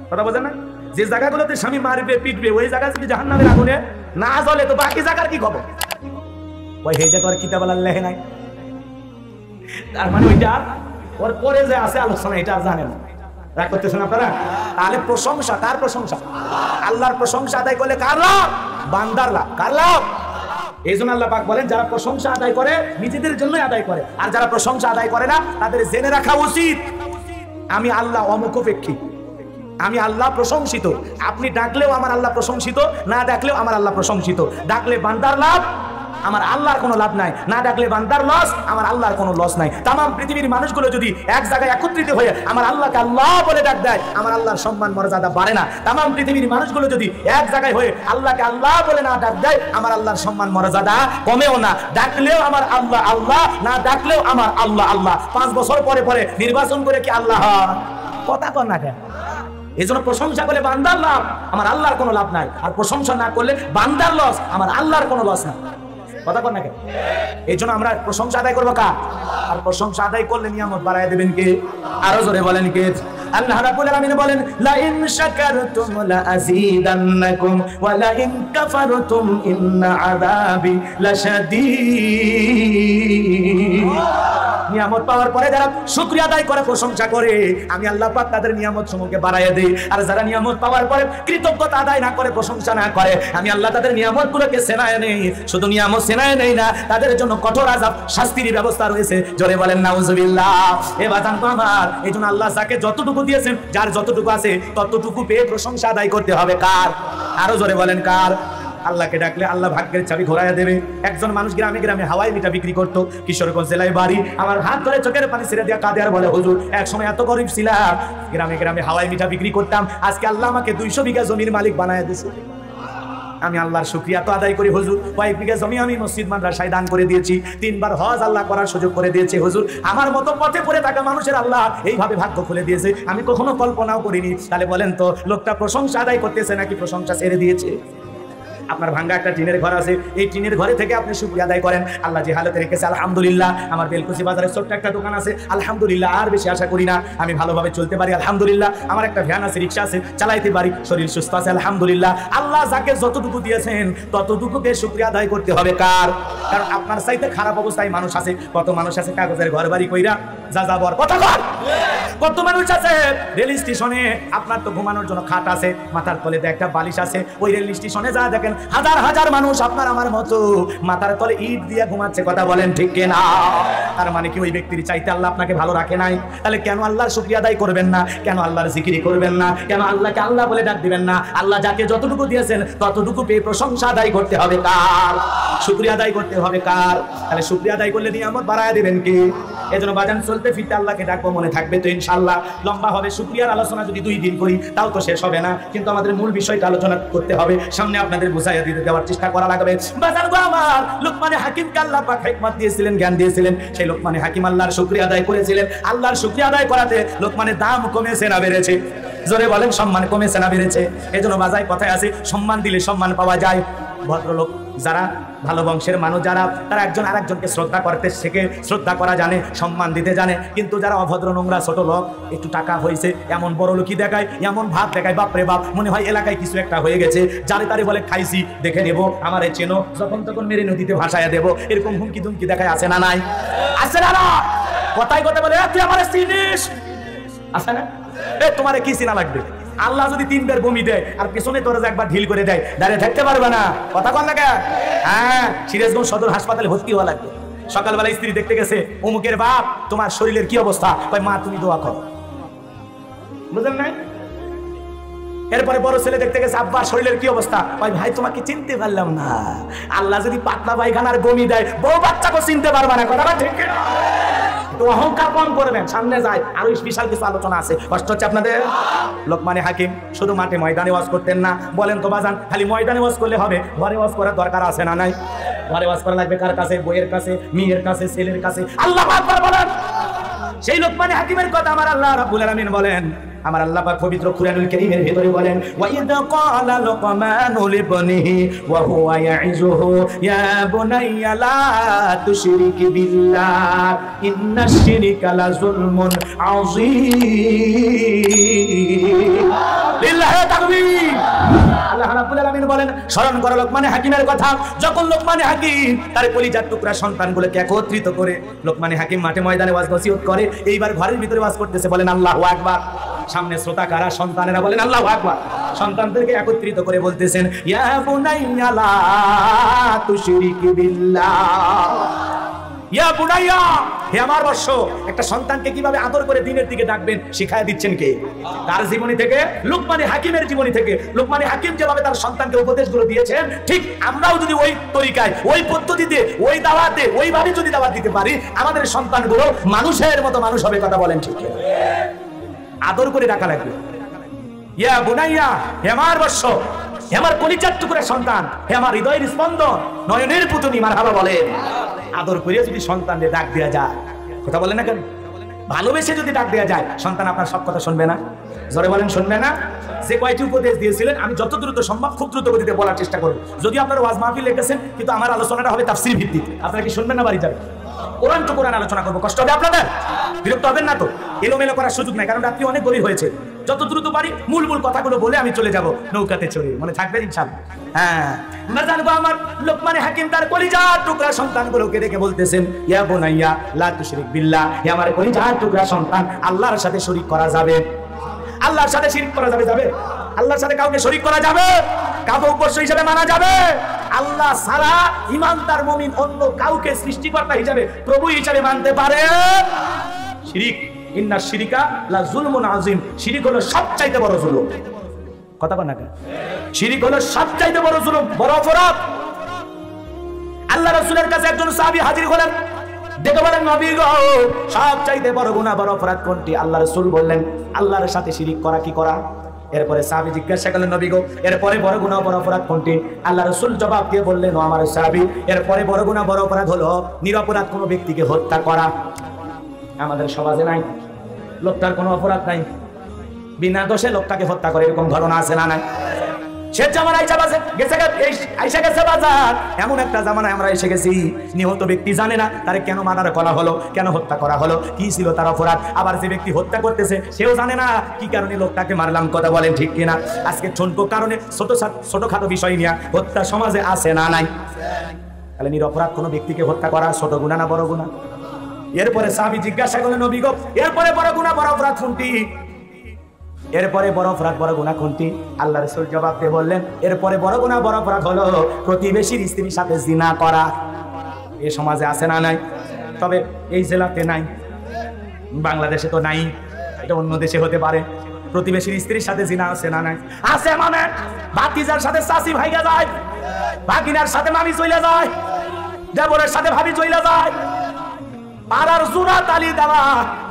কথা বোঝেন না? যে জায়গাগুলোতে স্বামী মারবে পিটবে, ওই জায়গায় যদি জাহান্নামের আগুনে না জ্বলে, তো বাকি জায়গার কি খবর? ওই হেইটা তো আর কিতাবালার লেহে নাই। তার মানে ওইটা ওর পরে যে আছে আলোচনা, এটা আর জানেন না। রাগ করতেছেন আপনারা? তাহলে প্রশংসা কার? প্রশংসা আল্লাহর। প্রশংসা আদায় করলে কার লাভ? বান্দার লাভ। কার লাভ? এই জন্য আল্লাহ পাক বলেন, যারা প্রশংসা আদায় করে নিজেদের জন্যই আদায় করে, আর যারা প্রশংসা আদায় করে না তাদের জেনে রাখা উচিত আমি আল্লাহ অমুখাপেক্ষী, আমি আল্লাহ প্রশংসিত। আপনি ডাকলেও আমার আল্লাহ প্রশংসিত, না ডাকলেও আমার আল্লাহ প্রশংসিত। ডাকলে বান্দার লাভ, আমার আল্লাহর কোনো লাভ নাই। না ডাকলে বান্দার লস, আমার আল্লাহর কোনো লস নাই। তামাম পৃথিবীর মানুষগুলো যদি এক জায়গায় একত্রিত হয়ে আমার আল্লাহকে আল্লাহ বলে ডাক দেয়, আমার আল্লাহর সম্মান মর্যাদা বাড়ে না। তামাম পৃথিবীর মানুষগুলো যদি এক জায়গায় হয়ে আল্লাহকে আল্লাহ বলে না ডাক দেয়, আমার আল্লাহর সম্মান মর্যাদা কমেও না। ডাকলেও আমার আল্লাহ আল্লাহ, না ডাকলেও আমার আল্লাহ আল্লাহ। 5 বছর পরে পরে নির্বাচন করে কি আল্লাহ? কথা কর না কেন? এই জন্য প্রশংসা করলে বান্দার লাভ, আমার আল্লাহর কোনো লাভ নাই। আর প্রশংসা না করলে বান্দার লস, আমার আল্লাহর কোনো লস নাই। কথা কর না কেন? এই জন্য আমরা প্রশংসা আদায় করবো কার? আর প্রশংসা আদায় করলে নিয়ামত বাড়ায় দেবেন কে? আরো জোরে বলেন কে? আল্লাহ রাব্বুল আলামিন বলেন, লা ইন শাকারতুম লা আযীদান্নাকুম ওয়া লা ইন কাফারতুম ইন্না আযাবি লাশাদীদ। নিয়ামত পাওয়ার পরে যারা শুকরিয়া আদায় করে, প্রশংসা করে, আমি আল্লাহ পাক তাদের নিয়ামত সমূহকে বাড়াইয়া দেই। আর যারা নিয়ামত পাওয়ার পরে কৃতজ্ঞতা আদায় না করে, প্রশংসা না করে, আমি আল্লাহ তাদের নিয়ামতগুলোকে সেনায় নেই। শুধু নিয়ামত সেনায় নেই না, তাদের জন্য কঠোর আযাব, শাস্তির ব্যবস্থা রয়েছে। জোরে বলেন নাউজুবিল্লাহ। এ বাজান তো আমার, এই জন্য আল্লাহ যাকে যতটুকু দিয়েছেন, যার যতটুকু আছে ততটুকু পেয়ে প্রশংসা আদায় করতে হবে। কার? আরো জোরে বলেন কার? আল্লাহকে ডাকলে আল্লাহ ভাগ্যের চাবি ঘোরাইয়া দেবে। একজন মানুষ গ্রামে গ্রামে হাওয়াই মিঠা বিক্রি করতো, কিশোরগঞ্জ জেলায় বাড়ি। আমার হাত ধরে চোখের পানি ছেড়ে দিয়া কাঁদে আর বলে, হুজুর এক সময় এত গরিব ছিলাম, গ্রামে গ্রামে হাওয়াই মিঠা বিক্রি করতাম, আজকে আল্লাহ আমাকে 200 বিঘা জমির মালিক বানায় দিয়েছে। আমি আল্লাহর শুকরিয়া তো আদায় করি হুজুর। কয়েক বিঘা জমি আমি মসজিদ মাদ্রাসায় দান করে দিয়েছি, 3 বার হজ আল্লাহ করার সুযোগ করে দিয়েছে হুজুর। আমার মতো পথে পড়ে থাকা মানুষের আল্লাহ এইভাবে ভাগ্য খুলে দিয়েছে, আমি কখনো কল্পনাও করিনি। তাহলে বলেন তো, লোকটা প্রশংসা আদায় করতেছে নাকি প্রশংসা ছেড়ে দিয়েছে? আপনার ভাঙ্গা একটা টিনের ঘর আছে, এই টিনের ঘরে থেকে আপনি শুকরিয়া আদায় করেন, আল্লাহ যে হালতে রেখেছে আলহামদুলিল্লাহ। আমার বেলকুচি বাজারে ছোট্ট একটা দোকান আছে, আলহামদুলিল্লাহ। আর বেশি আশা করি না, আমি ভালোভাবে চলতে পারি আলহামদুলিল্লাহ। আমার একটা ভ্যান আছে, রিক্সা আছে, চালাইতে পারি, শরীর সুস্থ আছে আলহামদুলিল্লাহ। আল্লাহ যাকে যতটুকু দিয়েছেন ততটুকুকে শুকরিয়া আদায় করতে হবে। কার? কারণ আপনার চাইতে খারাপ অবস্থায় মানুষ আছে। কত মানুষ আছে কাগজের ঘর বাড়ি কইরা যা যাবর কথা কর। কত মানুষ আছে রেল স্টেশনে, আপনার তো ঘুমানোর জন্য খাট আছে, মাথার তলে একটা বালিশ আছে, ওই রেল স্টেশনে যা দেখেন হাজার হাজার মানুষ আপনার আমার মতো মাথার তলে ইট দিয়ে ঘুমাচ্ছে। কথা বলেন ঠিক কিনা? তার মানে কি ওই ব্যক্তির চাইতে আল্লাহ আপনাকে ভালো রাখে নাই? তাহলে কেন আল্লাহর শুকরিয়া আদায় করবেন না? কেন আল্লাহর জিকির করবেন না? কেন আল্লাহকে আল্লাহ বলে ডাক দিবেন না? আল্লাহ যাকে যতটুকু দিয়েছেন ততটুকু পেয়ে প্রশংসা আদায় করতে হবে। কার? শুকরিয়া আদায় করতে হবে। কার? তাহলে শুকরিয়া আদায় করলে নিয়ামত বাড়ায় দিবেন কে? এজন্য বাজান চলতে ফিরতে আল্লাহকে ডাকবো, মনে থাকবে তো ইনশাআল্লাহ। লম্বা হবে শুকরিয়ার আলোচনা, যদি 2 দিন করি তাও তো শেষ হবে না, কিন্তু আমাদের মূল বিষয়টা আলোচনা করতে হবে, সামনে আপনাদের বুঝাইয়া দিতে দেওয়ার চেষ্টা করা লাগবে। বাজান গো আমার, লোকমানে হাকিমকে আল্লাহ পাক হিকমত দিয়েছিলেন, জ্ঞান দিয়েছিলেন। সেই লোকমানে হাকিম আল্লাহর শুকরিয়া আদায় করেছিলেন। আল্লাহর শুকরিয়া আদায় করাতে লোকমানের দাম কমেছে না বেড়েছে? জোরে বলেন, সম্মান কমেছে না বেড়েছে? এজন্য বাজায় কথায় আছে, সম্মান দিলে সম্মান পাওয়া যায়। ভদ্রলোক যারা, ভালো বংশের মানুষ যারা, তারা একজন আরেকজনকে শ্রদ্ধা করতে শেখে, শ্রদ্ধা করা জানে, সম্মান দিতে জানে। কিন্তু যারা অভদ্র নোংরা ছোট লোক, একটু টাকা হয়েছে এমন বড় লোকই দেখায়, এমন ভাব দেখায়, বাপরে বাপ, মনে হয় এলাকায় কিছু একটা হয়ে গেছে, যারে তারে বলে খাইছি, দেখে নেব, আমারে চেনো, যখন তখন মেরে নদীতে ভাসায় দেবো, এরকম হুমকি ধুমকি দেখায়। আছে না নাই? আছে না না? কথায় কথা বলে, তুই আমারে চিনিস? আছে না? তোমারে কি চিনা লাগবে? আল্লাহ যদি 3 বার বমি দেয় আর পেছনে তোর একবার ঢিল করে দেয়, দাঁড়িয়ে থাকতে পারবে না। কথা কন না? হ্যাঁ, সিরাজগঞ্জ সদর হাসপাতালে ভর্তি হওয়া লাগবে। সকালবেলা স্ত্রী দেখতে গেছে, অমুকের বাপ, তোমার শরীরের কি অবস্থা? কয় মা তুমি দোয়া করো। বুঝলেন নাই? এরপরে বড় ছেলে দেখতে গেছে, আব্বা শরীরের কি অবস্থা? কয় ভাই তোমাকে চিনতে পারলাম না। আল্লাহ যদি পাতলা পায়খানার বমি দেয়, বউ বাচ্চাকে চিনতে পারবে না। কথা ঠিক? তো অহংকার কম করবেন, সামনে যায় আরো বিশাল কিছু আলোচনা আছে। কষ্ট হচ্ছে আপনাদের? লোকমানে হাকিম শুধু মাঠে ময়দানে ওয়াজ করতেন না। বলেন তো বাজান, খালি ময়দানে ওয়াজ করলে হবে? ঘরে ওয়াজ করার দরকার আছে না নাই? ঘরে ওয়াজ করা লাগবে কার কাছে? বইয়ের কাছে, মেয়ের কাছে, ছেলের কাছে। আল্লাহু আকবার বলেন। সেই লোকমানে হাকিমের কথা আমার আল্লাহ রাব্বুল আলামিন বলেন, আমার আল্লাহ পাক পবিত্র কুরআনুল কারীমের ভিতরে বলেন, ওয়া ইয ক্বালা লুকমানু লিবনিহি ওয়া হুয়া ইয়াইযুহু ইয়া বুনাইয়া লা তুশরিক বিল্লাহ ইন্নাশ শিরকা লা যুলমুন আযীম। লিল্লাহি তাকবীর। আল্লাহ রাব্বুল আলামিন বলেন, স্মরণ করো লোকমানে হাকিমের কথা। যখন লোকমানে হাকিম তার কলিজার টুকরা সন্তানগুলোকে একত্রিত করে লোকমানে হাকিম মাঠে ময়দানে ওয়াজ নসিহত করে, এইবার ঘরের ভিতরে ওয়াজ করতেছে। বলেন আল্লাহু আকবার। সামনে শ্রোতা কারা? সন্তানেরা। বলেন আল্লাহু আকবার। সন্তানদেরকে একত্রিত করে বলতেছেন, ইয়া বুনাইয়া লা তুশরিক বিল্লাহ। ইয়া বুনাইয়া, হে আমার বৎস। একটা সন্তানকে কিভাবে আদর করে দিনের দিকে ডাকবেন শিখায় দিচ্ছেন কে? তার জীবনী থেকে, লোকমানে হাকিমের জীবনী থেকে। লোকমানে হাকিম যেভাবে তার সন্তানকে উপদেশগুলো দিয়েছেন, ঠিক আমরাও যদি ওই তরিকায়, ওই পদ্ধতিতে, ওই দাওয়াতে, ওইভাবে যদি দাওয়াত দিতে পারি, আমাদের সন্তানগুলো মানুষের মতো মানুষ হবে। কথা বলেন ঠিক? আদর করে ডাকা লাগবে। ইয়া বুনাইয়া, হে আমার বৎস, হে আমার কলিজার টুকরা সন্তান, হে আমার হৃদয়ের স্পন্দন, নয়নের পুতুনি, মারহাবা বলেন। আদর করে যদি সন্তানকে ডাক দেওয়া যায়, কথা বলেন না কেন? ভালোবেসে যদি ডাক দেওয়া যায়, সন্তান আপনার সব কথা শুনবে না? জোরে বলেন, শুনবে না? যে কয়টি উপদেশ দিয়েছিলেন আমি যত দ্রুত সম্ভব খুব দ্রুত গতিতে বলার চেষ্টা করব। যদি আপনারা ওয়াজ মাহফিল লিখেছেন, কিন্তু আমার আলোচনাটা হবে তাফসীর ভিত্তিক। আপনারা কি শুনবেন না? বাড়ি যাবেন, কোরআন তো কোরআন আলোচনা করবো। কষ্ট হবে আপনাদের? বিরক্ত হবেন না তো? এলোমেলো করার সুযোগ নাই, কারণ রাত্রি অনেক গভীর হয়েছে। যত দ্রুত পারি মূল মূল কথাগুলো বলে আমি চলে যাব নৌকাতে চড়ে। মনে থাকবে ইনশাআল্লাহ? হ্যাঁ, আমরা জানবো আমার লোকমানে হাকিম তার কলিজার টুকরা সন্তানগুলোকে দেখে বলতেছেন, ইয়া বুনাইয়া লা তুশরিক বিল্লাহ, হে আমার কলিজার টুকরা সন্তান, আল্লাহর সাথে শরীক করা যাবে? আল্লাহর সাথে শিরক করা যাবে? যাবে? আল্লাহর সাথে কাউকে শরীক করা যাবে? কাউকে উপাস্য হিসেবে মানা যাবে? আল্লাহ ছাড়া ঈমানদার মুমিন অন্য কাউকে সৃষ্টিকর্তা হিসেবে, প্রভু হিসেবে মানতে পারে? শিরিক, ইন্নাশ শিরিকা লা যুলমুন আযীম। শিরিক হলো সবচাইতে বড় জুলুম। কথা বলেন না কেন? শিরিক হলো সবচাইতে বড় জুলুম, বড় অপরাধ। আল্লাহ রাসূলের কাছে একজন সাহাবী হাজির হলেন, দেখে বলেন, নবী গো, সবচাইতে বড় গুনাহ, বড় অপরাধ কোনটি? আল্লাহ রাসূল বললেন, আল্লাহর সাথে শিরিক করা। কি করা? এরপরে সাহাবী জিজ্ঞাসা করলেন, নবী গো, এরপরে বড় গুনাহ, বড় অপরাধ কোনটি? আল্লাহ রাসূল জবাব দিয়ে বললেন, ও আমার সাহাবী, এরপরে বড় গুনাহ, বড় অপরাধ হলো নিরপরাধ কোনো ব্যক্তিকে হত্যা করা। আমাদের সমাজে নাই, লোকটার কোনো অপরাধ নাই, বিনা দোষে লোকটাকে হত্যা করে, এরকম ঘটনা আছে না নাই? সে জামানা আইসা গেছে বাজার, এমন একটা জামানায় আমরা এসে গেছি, নিহত ব্যক্তি জানে না তারে কেন মার্ডার করা হলো, কেন হত্যা করা হলো, কি ছিল তার অপরাধ। আবার যে ব্যক্তি হত্যা করতেছে সেও জানে না কি কারণে লোকটাকে মারলাম। কথা বলেন ঠিক কিনা? আজকে ছোট কারণে, ছোটখাটো বিষয় নিয়ে হত্যা সমাজে আছে না নাই? তাহলে নিরপরাধ কোনো ব্যক্তিকে হত্যা করা ছোট গুনাহ না বড় গুনাহ? এরপরে সাহাবী জিজ্ঞাসা করলেন, নবী গো, এরপরে বড় গুনাহ, বড় অপরাধ কোনটি? এরপরে বড় অপরাধ, বড় গুনাহ কোনটি? আল্লাহ রাসূল জবাব দিয়ে বললেন, এরপরে বড় গুনাহ, বড় অপরাধ হলো প্রতিবেশীর স্ত্রীর সাথে জিনা করা। এই সমাজে আছে না নাই? তবে এই জেলাতে নাই, বাংলাদেশে তো নাই, এটা অন্য দেশে হতে পারে। প্রতিবেশীর স্ত্রীর সাথে জিনা আছে না নাই? আছে। মানে ভাতিজার সাথে চাচি ভাইগা যায়, ভাগিনার সাথে মামি চলে যায়, দেবরের সাথে ভাবি চলে যায়, পাড়ার জোড়া তালি দেওয়া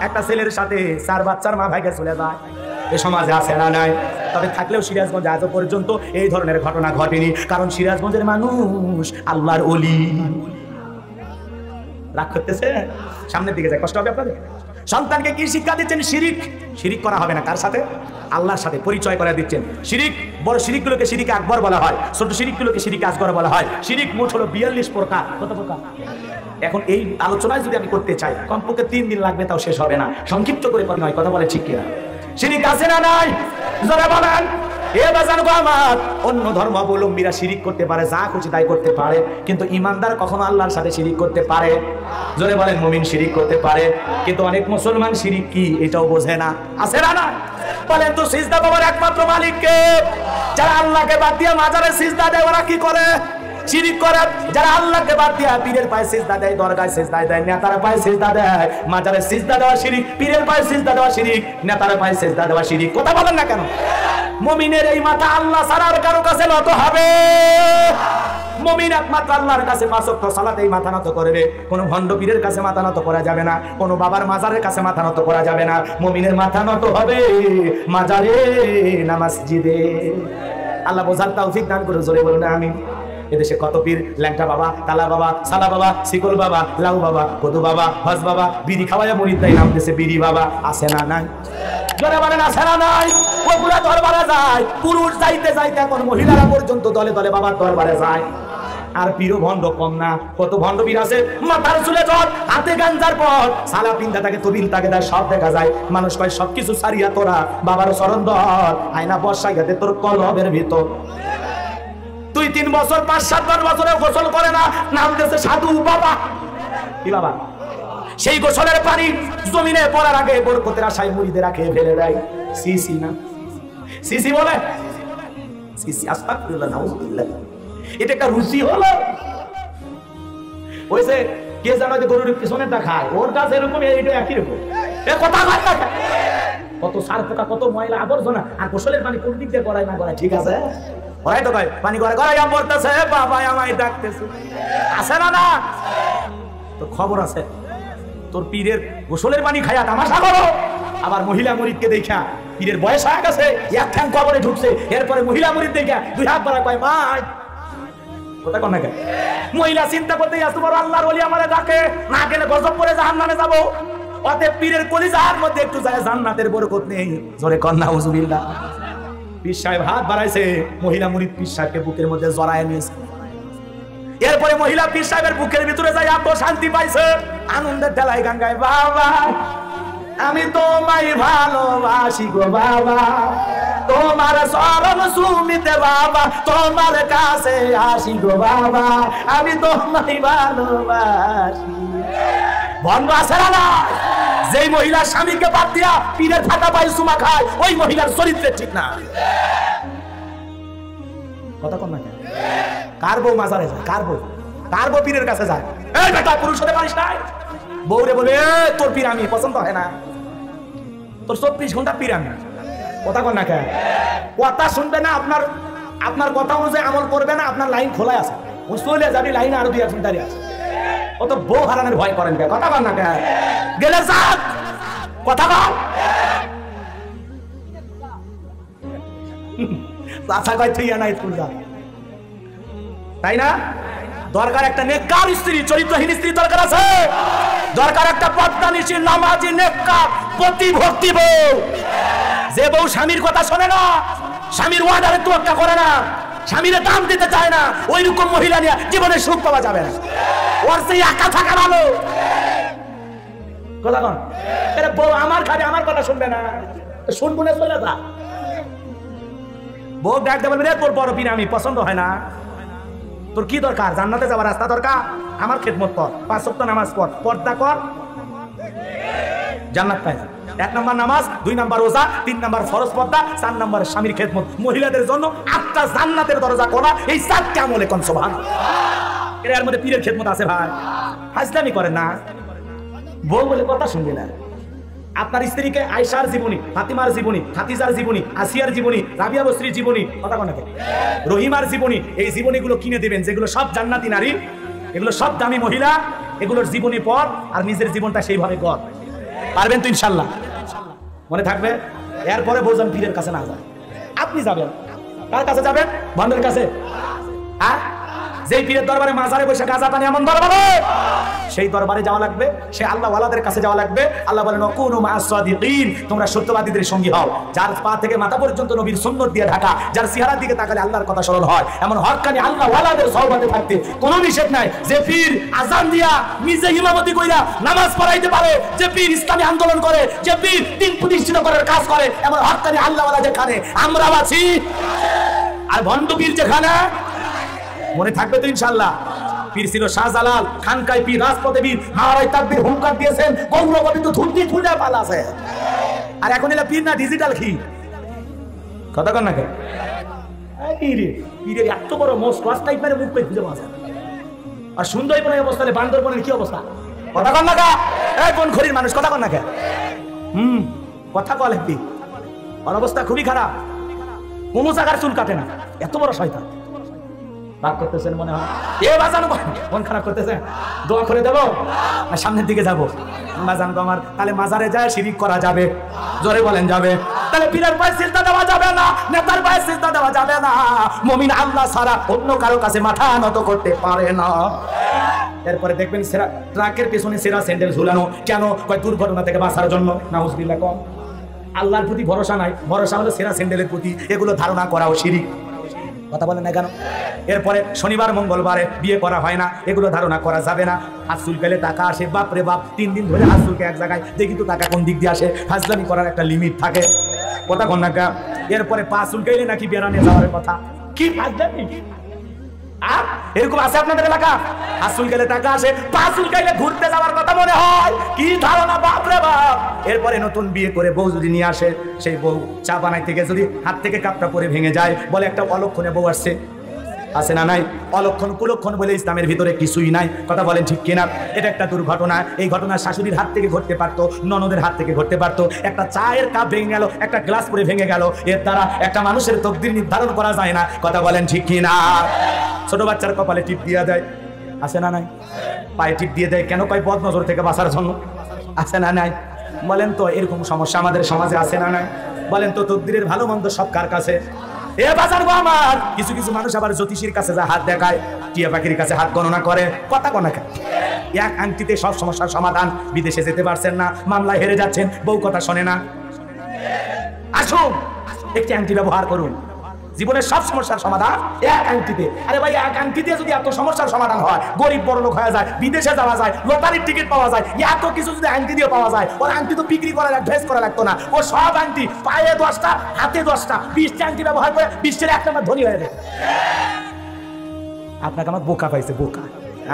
একটা ছেলের সাথে 4 বাচ্চার মা ভাইগা চলে যায়। এ সমাজে আছে না নাই? তবে থাকলেও সিরাজগঞ্জে আজ পর্যন্ত এই ধরনের ঘটনা ঘটেনি, কারণ সিরাজগঞ্জের মানুষ আল্লাহর ওলি। রাগ করতেছে? সামনের দিকে যায়, কষ্ট হবে আপনাদের? সন্তানকে কি শিক্ষা দিচ্ছেন? শিরিক। শিরিক করা হবে না কার সাথে? আল্লাহর সাথে পরিচয় করে দিচ্ছেন। শিরিক, বড় শিরিকগুলোকে শিরিক আকবর বলা হয়, ছোট শিরিকগুলোকে শিরিক আসগর বলা হয়। শিরিক মোট হলো 42 প্রকার। কত প্রকার? এখন এই আলোচনায় যদি আমি করতে চাই, কমপক্ষে 3 দিন লাগবে, তাও শেষ হবে না। সংক্ষিপ্ত করে কথা নয়, কথা বলে ঠিক কিনা? শিরিক আছে না নাই? জোরে বলেন। এ বাজান গো আমার, অন্য ধর্মাবলম্বীরা শিরিক করতে পারে, যা খুশি তাই করতে পারে, কিন্তু ইমানদার কখনো আল্লাহর সাথে শিরিক করতে পারে? জোরে বলেন। মুমিন শিরিক করতে পারে, কিন্তু অনেক মুসলমান শিরিক কি এটাও বোঝে না। আছে না না? বলেন তো, সিজদা দেওয়ার একমাত্র মালিক কে? যারা আল্লাহকে বাদ দিয়ে মাজারে সিজদা দেয়, ওরা কি করে? শিরিক করে। যারা আল্লাহকে বাদ দিয়ে পীরের পায়ে সিজদা দেয়, দরগায় সিজদা দেয়, নেতার পায়ে সিজদা দেয়, মাজারে সিজদা দেওয়া শিরিক, পীরের পায়ে সিজদা দেওয়া শিরিক, নেতার পায়ে সিজদা দেওয়া শিরিক। কথা বলেন না কেন? মুমিনের এই মাথা আল্লাহ ছাড়া আর কারো কাছে নত হবে? মুমিন একমাত্র আল্লাহর কাছে 5 ওয়াক্ত সালাতেই মাথা নত করবে। কোনো ভণ্ড পীরের কাছে মাথা নত করা যাবে না, কোনো বাবার মাজারের কাছে মাথা নত করা যাবে না। মুমিনের মাথা নত হবে মাজারে না মসজিদে। আল্লাহ বোঝার তৌফিক দান করে, জোরে বলুন আমিন। এদেশে কত পীর, ল্যাংটা বাবা, তালা বাবা, সালা বাবা, শিকল বাবা, লাউ বাবা, কদু বাবা, হজ বাবা, বিড়ি খাওয়াইয়া মুরিদ তাই নাম দিয়েছে বিড়ি বাবা। আছে না নাই? জোরে বলেন আছে না নাই? ওগুলা দরবারে যায়, পুরুষ যাইতে যাইতে এখন মহিলারা পর্যন্ত দলে দলে বাবার দরবারে যায়। আর পীর ভণ্ড কম না, কত ভণ্ড পীর আছে, মাথার চুলে জট, হাতে গাঞ্জার পর, সালা পিন্দা থাকে, তবিল থাকে, তার সব দেখা যায়। মানুষ কয় সবকিছু সারিয়া তোরা বাবার চরণ ধর, আয়না বর্ষায় গেতে তোর কলবের ভিতর। 2-3 বছর 5-7 বছরে গোসল করে না, নাম দিয়েছে সাধু বাবা। কি বাবা? সেই গোসলের পানি জমিনে পড়ার আগে বরকতের আশায় মুরিদের রাখে ফেলে দেয়। সিসি না, সিসি বলে সিসি, আস্তাগফিরুল্লাহ, নাউযুবিল্লাহ। এটা একটা রুচি হলো। ওইসে কে জানো যে গরুর পিছনেটা খায়, ওর কাছে এরকম, এইটা একই রকম। এ কথা হয় না, কত সার পোকা, কত ময়লা আবর্জনা, আর গোসলের পানি কোন দিক দিয়ে গড়ায় না গড়ায়, ঠিক আছে? ওরাই তো কয় পানি গড়ায় গড়াইয়া পড়তেছে, বাবা আমায় ডাকতেছে। আছে না না? তো খবর আছে, তোর পীরের গোসলের পানি খায়া তামাশা করো। আবার মহিলা মুরিদকে দেখা, পীরের বয়স হয়ে গেছে, এক ঠ্যাং কবরে ঢুকছে, এরপরে মহিলা মুরিদ দেখা 2 হাত বাড়া কয় মা। কথা কন না কেন? মহিলা চিন্তা করতেই আসতে পারো আল্লাহর ওলি আমারে ডাকে, না গেলে গজব করে জাহান্নামে যাবো। অতএব পীরের কলিজার মধ্যে একটু যায় জান্নাতের বরকত নেই। জোরে কন নাউযুবিল্লাহ। পীর সাহেব হাত বাড়াইছে, মহিলা মুরিদ পীর সাহেবকে বুকের মধ্যে জড়ায় নিয়েছে। এরপরে মহিলা পীর সাহেবের বুকের ভিতরে যায় এত শান্তি পাইছে, আনন্দের ঠেলায় গান গায়, বাবা আমি তোমায় ভালোবাসি গো বাবা, তোমার চরণ সুমিতে বাবা, তোমার কাছে আসি গো বাবা, আমি তোমায় ভালোবাসি। ভণ্ড আছে না? যেই মহিলা স্বামীকে বাদ দিয়া পীরের ফাটা পায়ে চুমা খায়, ওই মহিলার চরিত্রে ঠিক না। কথা কন না কেন? কার বউ মাজারে যায়? কার বউ? কার বউ পীরের কাছে যায়? এই বেটা, পুরুষ হতে পারিস না? বউরে বলে তোর পীর আমি পছন্দ হয় না, তোর 24 ঘন্টা পীর আমি। কথা কন না কেন? কথা শুনবে না, আপনার কথা অনুযায়ী আমল করবে না, আপনার লাইন খোলা আছে, ও চলে যাবি, লাইনে আরো 2-1 মিনিট দাঁড়িয়ে আছে। ও তো বউ হারানোর ভয় করেন কে? কথা কন না কেন? গেলে যাক, কথা কন। আশা কয় তুই নাই তুই যা, তাই না? দরকার একটা নেককার স্ত্রী, চরিত্রহীন স্ত্রী দরকার আছে। দরকার একটা পদ্মানিশী, নামাজি, নেককার, প্রতিভক্তি বউ। যে বউ স্বামীর কথা শোনে না, স্বামীর ওয়াদারে তোয়াক্কা করে না, স্বামীর দাম দিতে চায় না, ওই রকম মহিলা নিয়ে জীবনে সুখ পাওয়া যাবে না। ওর সেই একা থাকা ভালো। কথা কন? এরা বউ আমার খাবে, আমার কথা শুনবে না, শুনবো না, চলে যা। বউ ডাক দেবেন, রে তোর বড় পীর আমি পছন্দ হয় না, তোর কি দরকার? জান্নাতে যাওয়ার রাস্তা দরকার, আমার খেদমত কর, 5 ওয়াক্ত নামাজ পড়, পর্দা কর, জান্নাত পাই। 1 নম্বর নামাজ, 2 নম্বর রোজা, 3 নম্বর ফরজ পর্দা, 4 নম্বর স্বামীর খেদমত। মহিলাদের জন্য 8টা জান্নাতের দরজা খোলা, এই 4টা আমলে কোন সুবহানাল্লাহ। এর মধ্যে পীরের খেদমত আছে ভাই, হাজলামি করেন না। বউ বলে কথা শুনবে না। আপনার স্ত্রীকে আয়েশার জীবনী, ফাতিমার জীবনী, খাদিজার জীবনী, আসিয়ার জীবনী, রাবিয়া বসরির জীবনী, কথা কন না কেন? রহিমার জীবনী, এই জীবনীগুলো কিনে দিবেন, যেগুলো সব জান্নাতি নারী, এগুলো সব দামি মহিলা, এগুলোর জীবনী পড়, আর নিজের জীবনটা সেইভাবে কর। পারবেন তো ইনশাল্লাহ? মনে থাকবে। এরপরে বলছেন পীরের কাছে না যায়, আপনি যাবেন কার কাছে যাবেন? ভণ্ডের কাছে। হ্যাঁ, যেই পীরের দরবারে মাজারে বসে গাঁজা টানে, এমন দরবারে, সেই দরবারে যাওয়া লাগবে, সে আল্লাহ ওয়ালাদের কাছে যাওয়া লাগবে। আল্লাহ বলেন ওয়াকুনু মা'আস সাদিকিন, তোমরা সত্যবাদীদের সঙ্গী হও। যার পা থেকে মাথা পর্যন্ত নবীর সুন্নাত দিয়ে ঢাকা, যার চেহারার দিকে তাকালে আল্লাহর কথা স্মরণ হয়, এমন হক্কানি আল্লাহ ওয়ালাদের সহবতে থাকতে কোনো নিষেধ নাই। যে পীর আযান দিয়া নিজে ইমামতি কইরা নামাজ পড়াইতে পারে, যে পীর ইসলামী আন্দোলন করে, যে পীর দিন প্রতিষ্ঠিত করার কাজ করে, এমন হক্কানি আল্লাহ ওয়ালা যেখানে আমরা আছি, আর ভণ্ড পীর যেখানে, মনে থাকবে তো ইনশাআল্লাহ। পীর ছিল শাহজালাল, খানকায় পীর, রাজপথে পীর, নারায়ে তাকবীর হুঙ্কার দিয়েছেন, গৌরববিন্দু ধুতি খুলে পালাছে। আর এখন এলা পীর না ডিজিটাল কি? কথা কন না কেন? পীরের এত বড় মোস্ট ওয়াজ টাইপ মানে মুখ পেয়ে খুঁজে পাওয়া যায়। আর সুন্দরবনের অবস্থা, বান্দরবনের কি অবস্থা? কথা কন না কা? কোন খরির মানুষ, কথা কন না কেন? কথা কল একটি, ওর অবস্থা খুবই খারাপ, কোনো জায়গার চুল কাটে না, এত বড় শয়তান। ভাগ করতেছেন মনে হয়। এ বাজানো মন খারাপ করতেছেন, দোয়া করে দেবো না সামনের দিকে যাবো? বাজান গো আমার, তাহলে মাজারে যায় শিরিক করা যাবে? জোরে বলেন যাবে। তাহলে পীরের পায়ে সিজদা দেওয়া যাবে না, নেতার পায়ে সিজদা দেওয়া যাবে না। মুমিন আল্লাহ ছাড়া অন্য কারো কাছে মাথা নত করতে পারে না। এরপরে দেখবেন সেরা ট্রাকের পেছনে সেরা স্যান্ডেল ঝুলানো, কেন? কয় দুর্ঘটনা থেকে বাঁচার জন্য। নাউজুবিল্লাহ। কম আল্লাহর প্রতি ভরসা নাই, ভরসা হলো সেরা স্যান্ডেলের প্রতি। এগুলো ধারণা করাও শিরিক। কথা বলেন না কেন? এরপরে শনিবার মঙ্গলবারে বিয়ে করা হয় না, এগুলো ধারণা করা যাবে না। হাত চুলকাইলে টাকা আসে, বাপ রে বাপ, 3 দিন ধরে হাত চুলকে এক জায়গায়, দেখি তো টাকা কোন দিক দিয়ে আসে। হাজলামি করার একটা লিমিট থাকে। কথা কন না কা? এরপরে পা চুলকাইলে নাকি বেড়ানে যাওয়ার কথা। কি ফাজলামি! আর এরকম আছে আপনাদের এলাকা? হাত চুলকাইলে টাকা আসে, পা চুলকাইলে ঘুরতে যাওয়ার কথা মনে হয়। কি ধারণা, বাপ রে বাপ! এরপরে নতুন বিয়ে করে বউ যদি নিয়ে আসে, সেই বউ চা বানাই থেকে যদি হাত থেকে কাপটা পরে ভেঙে যায়, বলে একটা অলক্ষণে বউ আসছে। আছে না নাই? অলক্ষণ কুলক্ষণ বলে ইসলামের ভিতরে কিছুই নাই। কথা বলেন ঠিক কিনা? এটা একটা দুর্ঘটনা। এই ঘটনা শাশুড়ির হাত থেকে ঘটতে পারতো, ননদের হাত থেকে ঘটতে পারতো। একটা চায়ের কাপ ভেঙে গেল, একটা গ্লাস পরে ভেঙে গেল, এর দ্বারা একটা মানুষের তকদির নির্ধারণ করা যায় না। কথা বলেন ঠিক কিনা? ছোট বাচ্চার কপালে টিপ দিয়ে দেয়, আছে না নাই? পায়ে টিপ দিয়ে দেয়, কেন? কয় বদ নজর থেকে বাঁচার জন্য। আছে না নাই? বলেন তো এরকম সমস্যা আমাদের সমাজে আছে না নাই? বলেন তো তকদিরের ভালো মন্দ সব কার কাছে? এ বাজার গো আমার, কিছু কিছু মানুষ আবার জ্যোতিষীর কাছে যা হাত দেখায়, টিয়া পাখির কাছে হাত গণনা করে। কথা গণনা খায়, এক আংটিতে সব সমস্যার সমাধান। বিদেশে যেতে পারছেন না, মামলায় হেরে যাচ্ছেন, বউ কথা শোনে না। আসুন একটি আংটি ব্যবহার করুন, জীবনের সব সমস্যার সমাধান এক আংটিতে। আরে ভাই, এক আংটিতে যদি এত সমস্যার সমাধান হয়, গরিব বড় লোক হয়ে যায়, বিদেশে যাওয়া যায়, লটারির টিকিট পাওয়া যায়, এত কিছু যদি আংটি দিয়ে পাওয়া যায়, ওর আংটি তো বিক্রি করা ড্রেস করা লাগতো না। ও সব আংটি, পায়ে 10টা, হাতে 10টা, 20টা আংটি ব্যবহার করে বিশ্বের 1 নম্বর ধনী হয়ে যায়। আপনাকে আমার বোকা পাইছে, বোকা।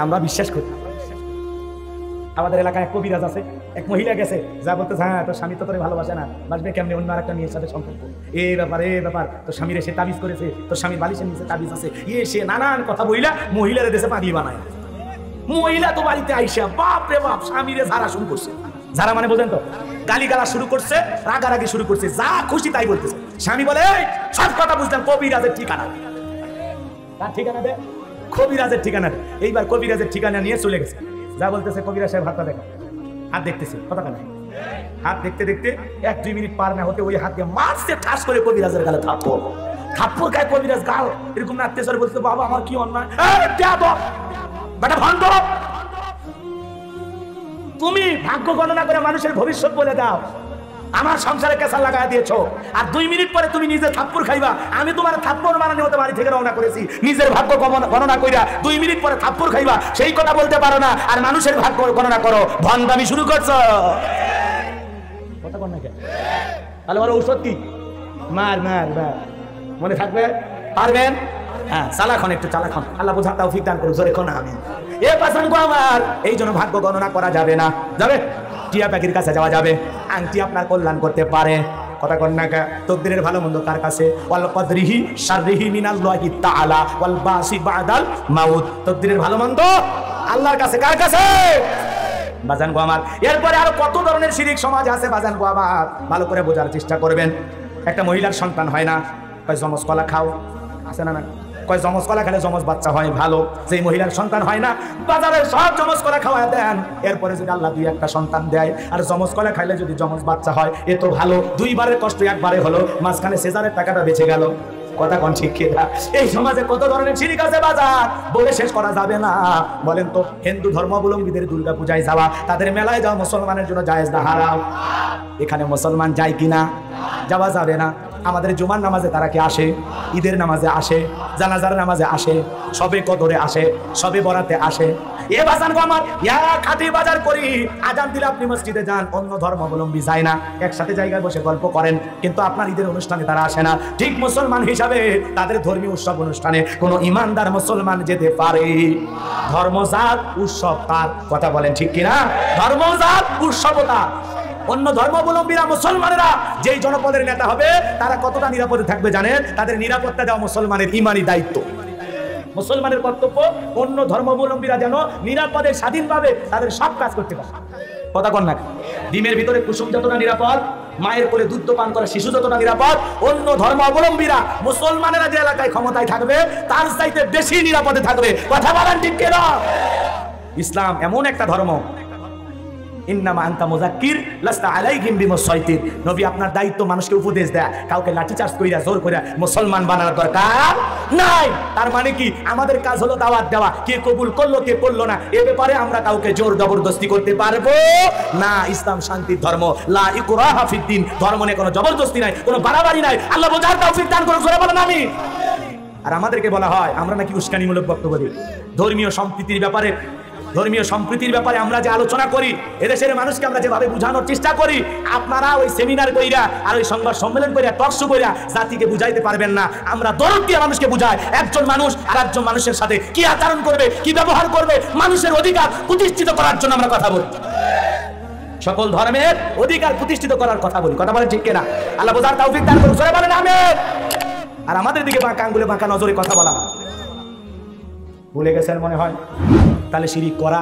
আমরা বিশ্বাস করি। আমাদের এলাকায় এক কবিরাজ আছে, এক মহিলা গেছে, যা বলতে, হ্যাঁ তোর স্বামী তো তোরে ভালোবাসে না, বাসবে কেমনি অন্য আর একটা মেয়ের সাথে সম্পর্ক, এই ব্যাপার তোর স্বামীর এসে তাবিজ করেছে, তোর স্বামীর বালিশের নিচে তাবিজ আছে, সে নানান কথা বইলা মহিলারে দেশে পাগলি বানায়। মহিলা তো বাড়িতে আইসা বাপ রে বাপ স্বামীরে ঝাড়া শুরু করছে। ঝাড়া মানে বোঝেন তো? গালি গালা শুরু করছে, রাগারাগি শুরু করছে, যা খুশি তাই বলতেছে। স্বামী বলে, সব কথা বুঝলাম, কবিরাজের ঠিকানা। তার ঠিকানা দে, কবিরাজের ঠিকানা। এইবার কবিরাজের ঠিকানা নিয়ে চলে গেছে। যা বলতেছে, কবিরাজ সাহেব হাতটা দেখা, হাত দেখতেছে, কথা কেন? হাত দেখতে দেখতে 1-2 মিনিট পার না হতে ওই হাত দিয়ে মারছে ঠাস করে কবিরাজের গালে থাপ্পড়। থাপ্পড় খায় কবিরাজ, গাল এরকম নাচতে চলে, বলছে, বাবা আমার কি অন্যায়, বেটা ভণ্ড, তুমি ভাগ্য গণনা করে মানুষের ভবিষ্যৎ বলে দাও, আমার সংসারে কেসার লাগাই দিয়েছো, আর 2 মিনিট পরে তুমি নিজে থাপ্পড় খাইবা। আমি তোমার থাপ্পড় মারানি হতে বাড়ি থেকে রওনা করেছি, নিজের ভাগ্য গণনা কইরা 2 মিনিট পরে থাপ্পড় খাইবা, সেই কথা বলতে পারো না, আর মানুষের ভাগ্য গণনা করো। ভন্ডামি শুরু করছো। কথা বল না কেন? তাহলে ওর ঔষধ কি? মার মার মার, মনে থাকবে? পারবেন? হ্যাঁ, চালাখন, একটু চালাখন। আল্লাহ বোঝা তৌফিক দান করুন, জোরে কোনা আমিন। এ পাশান গো আমার, এই জন্য ভাগ্য গণনা করা যাবে না। যাবে টিয়া পাখির কাছে যাওয়া যাবে, আংটি আপনার কল্যাণ করতে পারে। কথা কন না কা? তকদিরের ভালো মন্দ কার কাছে? ওয়াল কদরিহি শাররিহি মিনাল্লাহি তাআলা ওয়াল বাসি বাদাল মাউত। তকদিরের ভালো মন্দ আল্লাহর কাছে। কার কাছে? বাজান গো আমার। এরপরে আরো কত ধরনের শিরিক সমাজ আছে বাজান গো আমার, ভালো করে বোঝার চেষ্টা করবেন। একটা মহিলার সন্তান হয় না, কয় জমজ কলা খাও, আছে না না? কয় জমজ কলা খেলে জমজ বাচ্চা হয় ভালো। যেই মহিলার সন্তান হয় না, বাজারে সব জমজ কলা খাওয়া দেন, এরপরে যদি আল্লাহ 2-1টা সন্তান দেয়, আর জমজ কলা খাইলে যদি জমজ বাচ্চা হয়, এ তো ভালো। 2 বারের কষ্ট একবারে হলো, মাঝখানে সেজারের টাকাটা বেঁচে গেল। কথা কোন ঠিক কিনা? এই সমাজে কত ধরনের শিরিক আছে বাজার, বলে শেষ করা যাবে না। বলেন তো, হিন্দু ধর্মাবলম্বীদের দুর্গা পূজায় যাওয়া, তাদের মেলায় যাওয়া মুসলমানের জন্য জায়েজ না হারাম? এখানে মুসলমান যায় কিনা? যাওয়া যাবে না। আমাদের জুমার নামাজে তারা কি আসে? ঈদের নামাজে আসে, জানাজার নামাজে আসে, সবে কদরে আসে, সবে বরাতে আসে। এ বাজান গো আমার, খাঁটি বাজার করি। আজান দিলে আপনি মসজিদে যান, অন্য ধর্মাবলম্বী যায় না, একসাথে জায়গায় বসে গল্প করেন, কিন্তু আপনার ঈদের অনুষ্ঠানে তারা আসে না। ঠিক মুসলমান হিসাবে তাদের ধর্মীয় উৎসব অনুষ্ঠানে কোন ইমানদার মুসলমান যেতে পারে? ধর্মজাত উৎসব তার। কথা বলেন ঠিক কিনা? ধর্মজাত উৎসবতা। অন্য ধর্মাবলম্বীরা, মুসলমানেরা যেই জনপদের নেতা হবে, তারা কতটা নিরাপদে থাকবে জানেন? তাদের নিরাপত্তা দেওয়া মুসলমানের ইমানি দায়িত্ব। মুসলমানের কর্তব্য অন্য ধর্মাবলম্বীরা যেন নিরাপদে স্বাধীনভাবে তাদের সব কাজ করতে পারে। কথা কন না? ডিমের ভিতরে কুসুম যতটা নিরাপদ, মায়ের কোলে দুধ পান করা শিশু যতটা নিরাপদ, অন্য ধর্ম অবলম্বীরা মুসলমানেরা যে এলাকায় ক্ষমতায় থাকবে তার চাইতে বেশি নিরাপদে থাকবে। কথা বলেন ঠিক কিনা? ইসলাম এমন একটা ধর্ম, ইন্নামা আনতা মুযাক্কির লাস্তা আলাইহিম বিমুসাইতির। নবী আপনার দায়িত্ব মানুষকে উপদেশ দেয়া, কাউকে লাঠিচার্জ কইরা জোর কইরা মুসলমান বানানোর দরকার নাই। তার মানে কি আমাদের কাজ হলো দাওয়াত দেওয়া, কে কবুল করলো কে করলো না এ ব্যাপারে আমরা কাউকে জোর জবরদস্তি করতে পারবো না। ইসলাম শান্তির ধর্ম, লা ইকরাহা ফিদ্দিন, ধর্ম নিয়ে কোনো জবরদস্তি নাই, কোনো বাড়াবাড়ি নাই। আল্লাহ বোঝার তৌফিক দান করুন, জোরে বলেন আমিন। আর আমাদেরকে বলা হয় আমরা নাকি উস্কানিমূলক বক্তব্য দিই। ধর্মীয় সম্প্রীতির ব্যাপারে আমরা যে আলোচনা করি, এদেশের মানুষকে আমরা যেভাবে বোঝানোর চেষ্টা করি, আপনারা ওই সেমিনার কইরা আর ওই সংবাদ সম্মেলন কইরা টকশো কইরা জাতিকে বুঝাইতে পারবেন না। আমরা দরদ দিয়ে মানুষকে বুঝাই একজন মানুষ আর একজন মানুষের সাথে কি আচরণ করবে, কি ব্যবহার করবে, মানুষের অধিকার প্রতিষ্ঠিত করার জন্য আমরা কথা বলি। সকল ধর্মের অধিকার প্রতিষ্ঠিত করার কথা বলি। কথা বলেন ঠিক কিনা? আল্লাহ বোঝার তৌফিক দান করুন, জোরে বলেন আমিন। আর আমাদের দিকে বাঁকা আঙ্গুলে বাঁকা নজরে কথা বলা ভুলে গেছেন মনে হয়। তাহলে শিরিক করা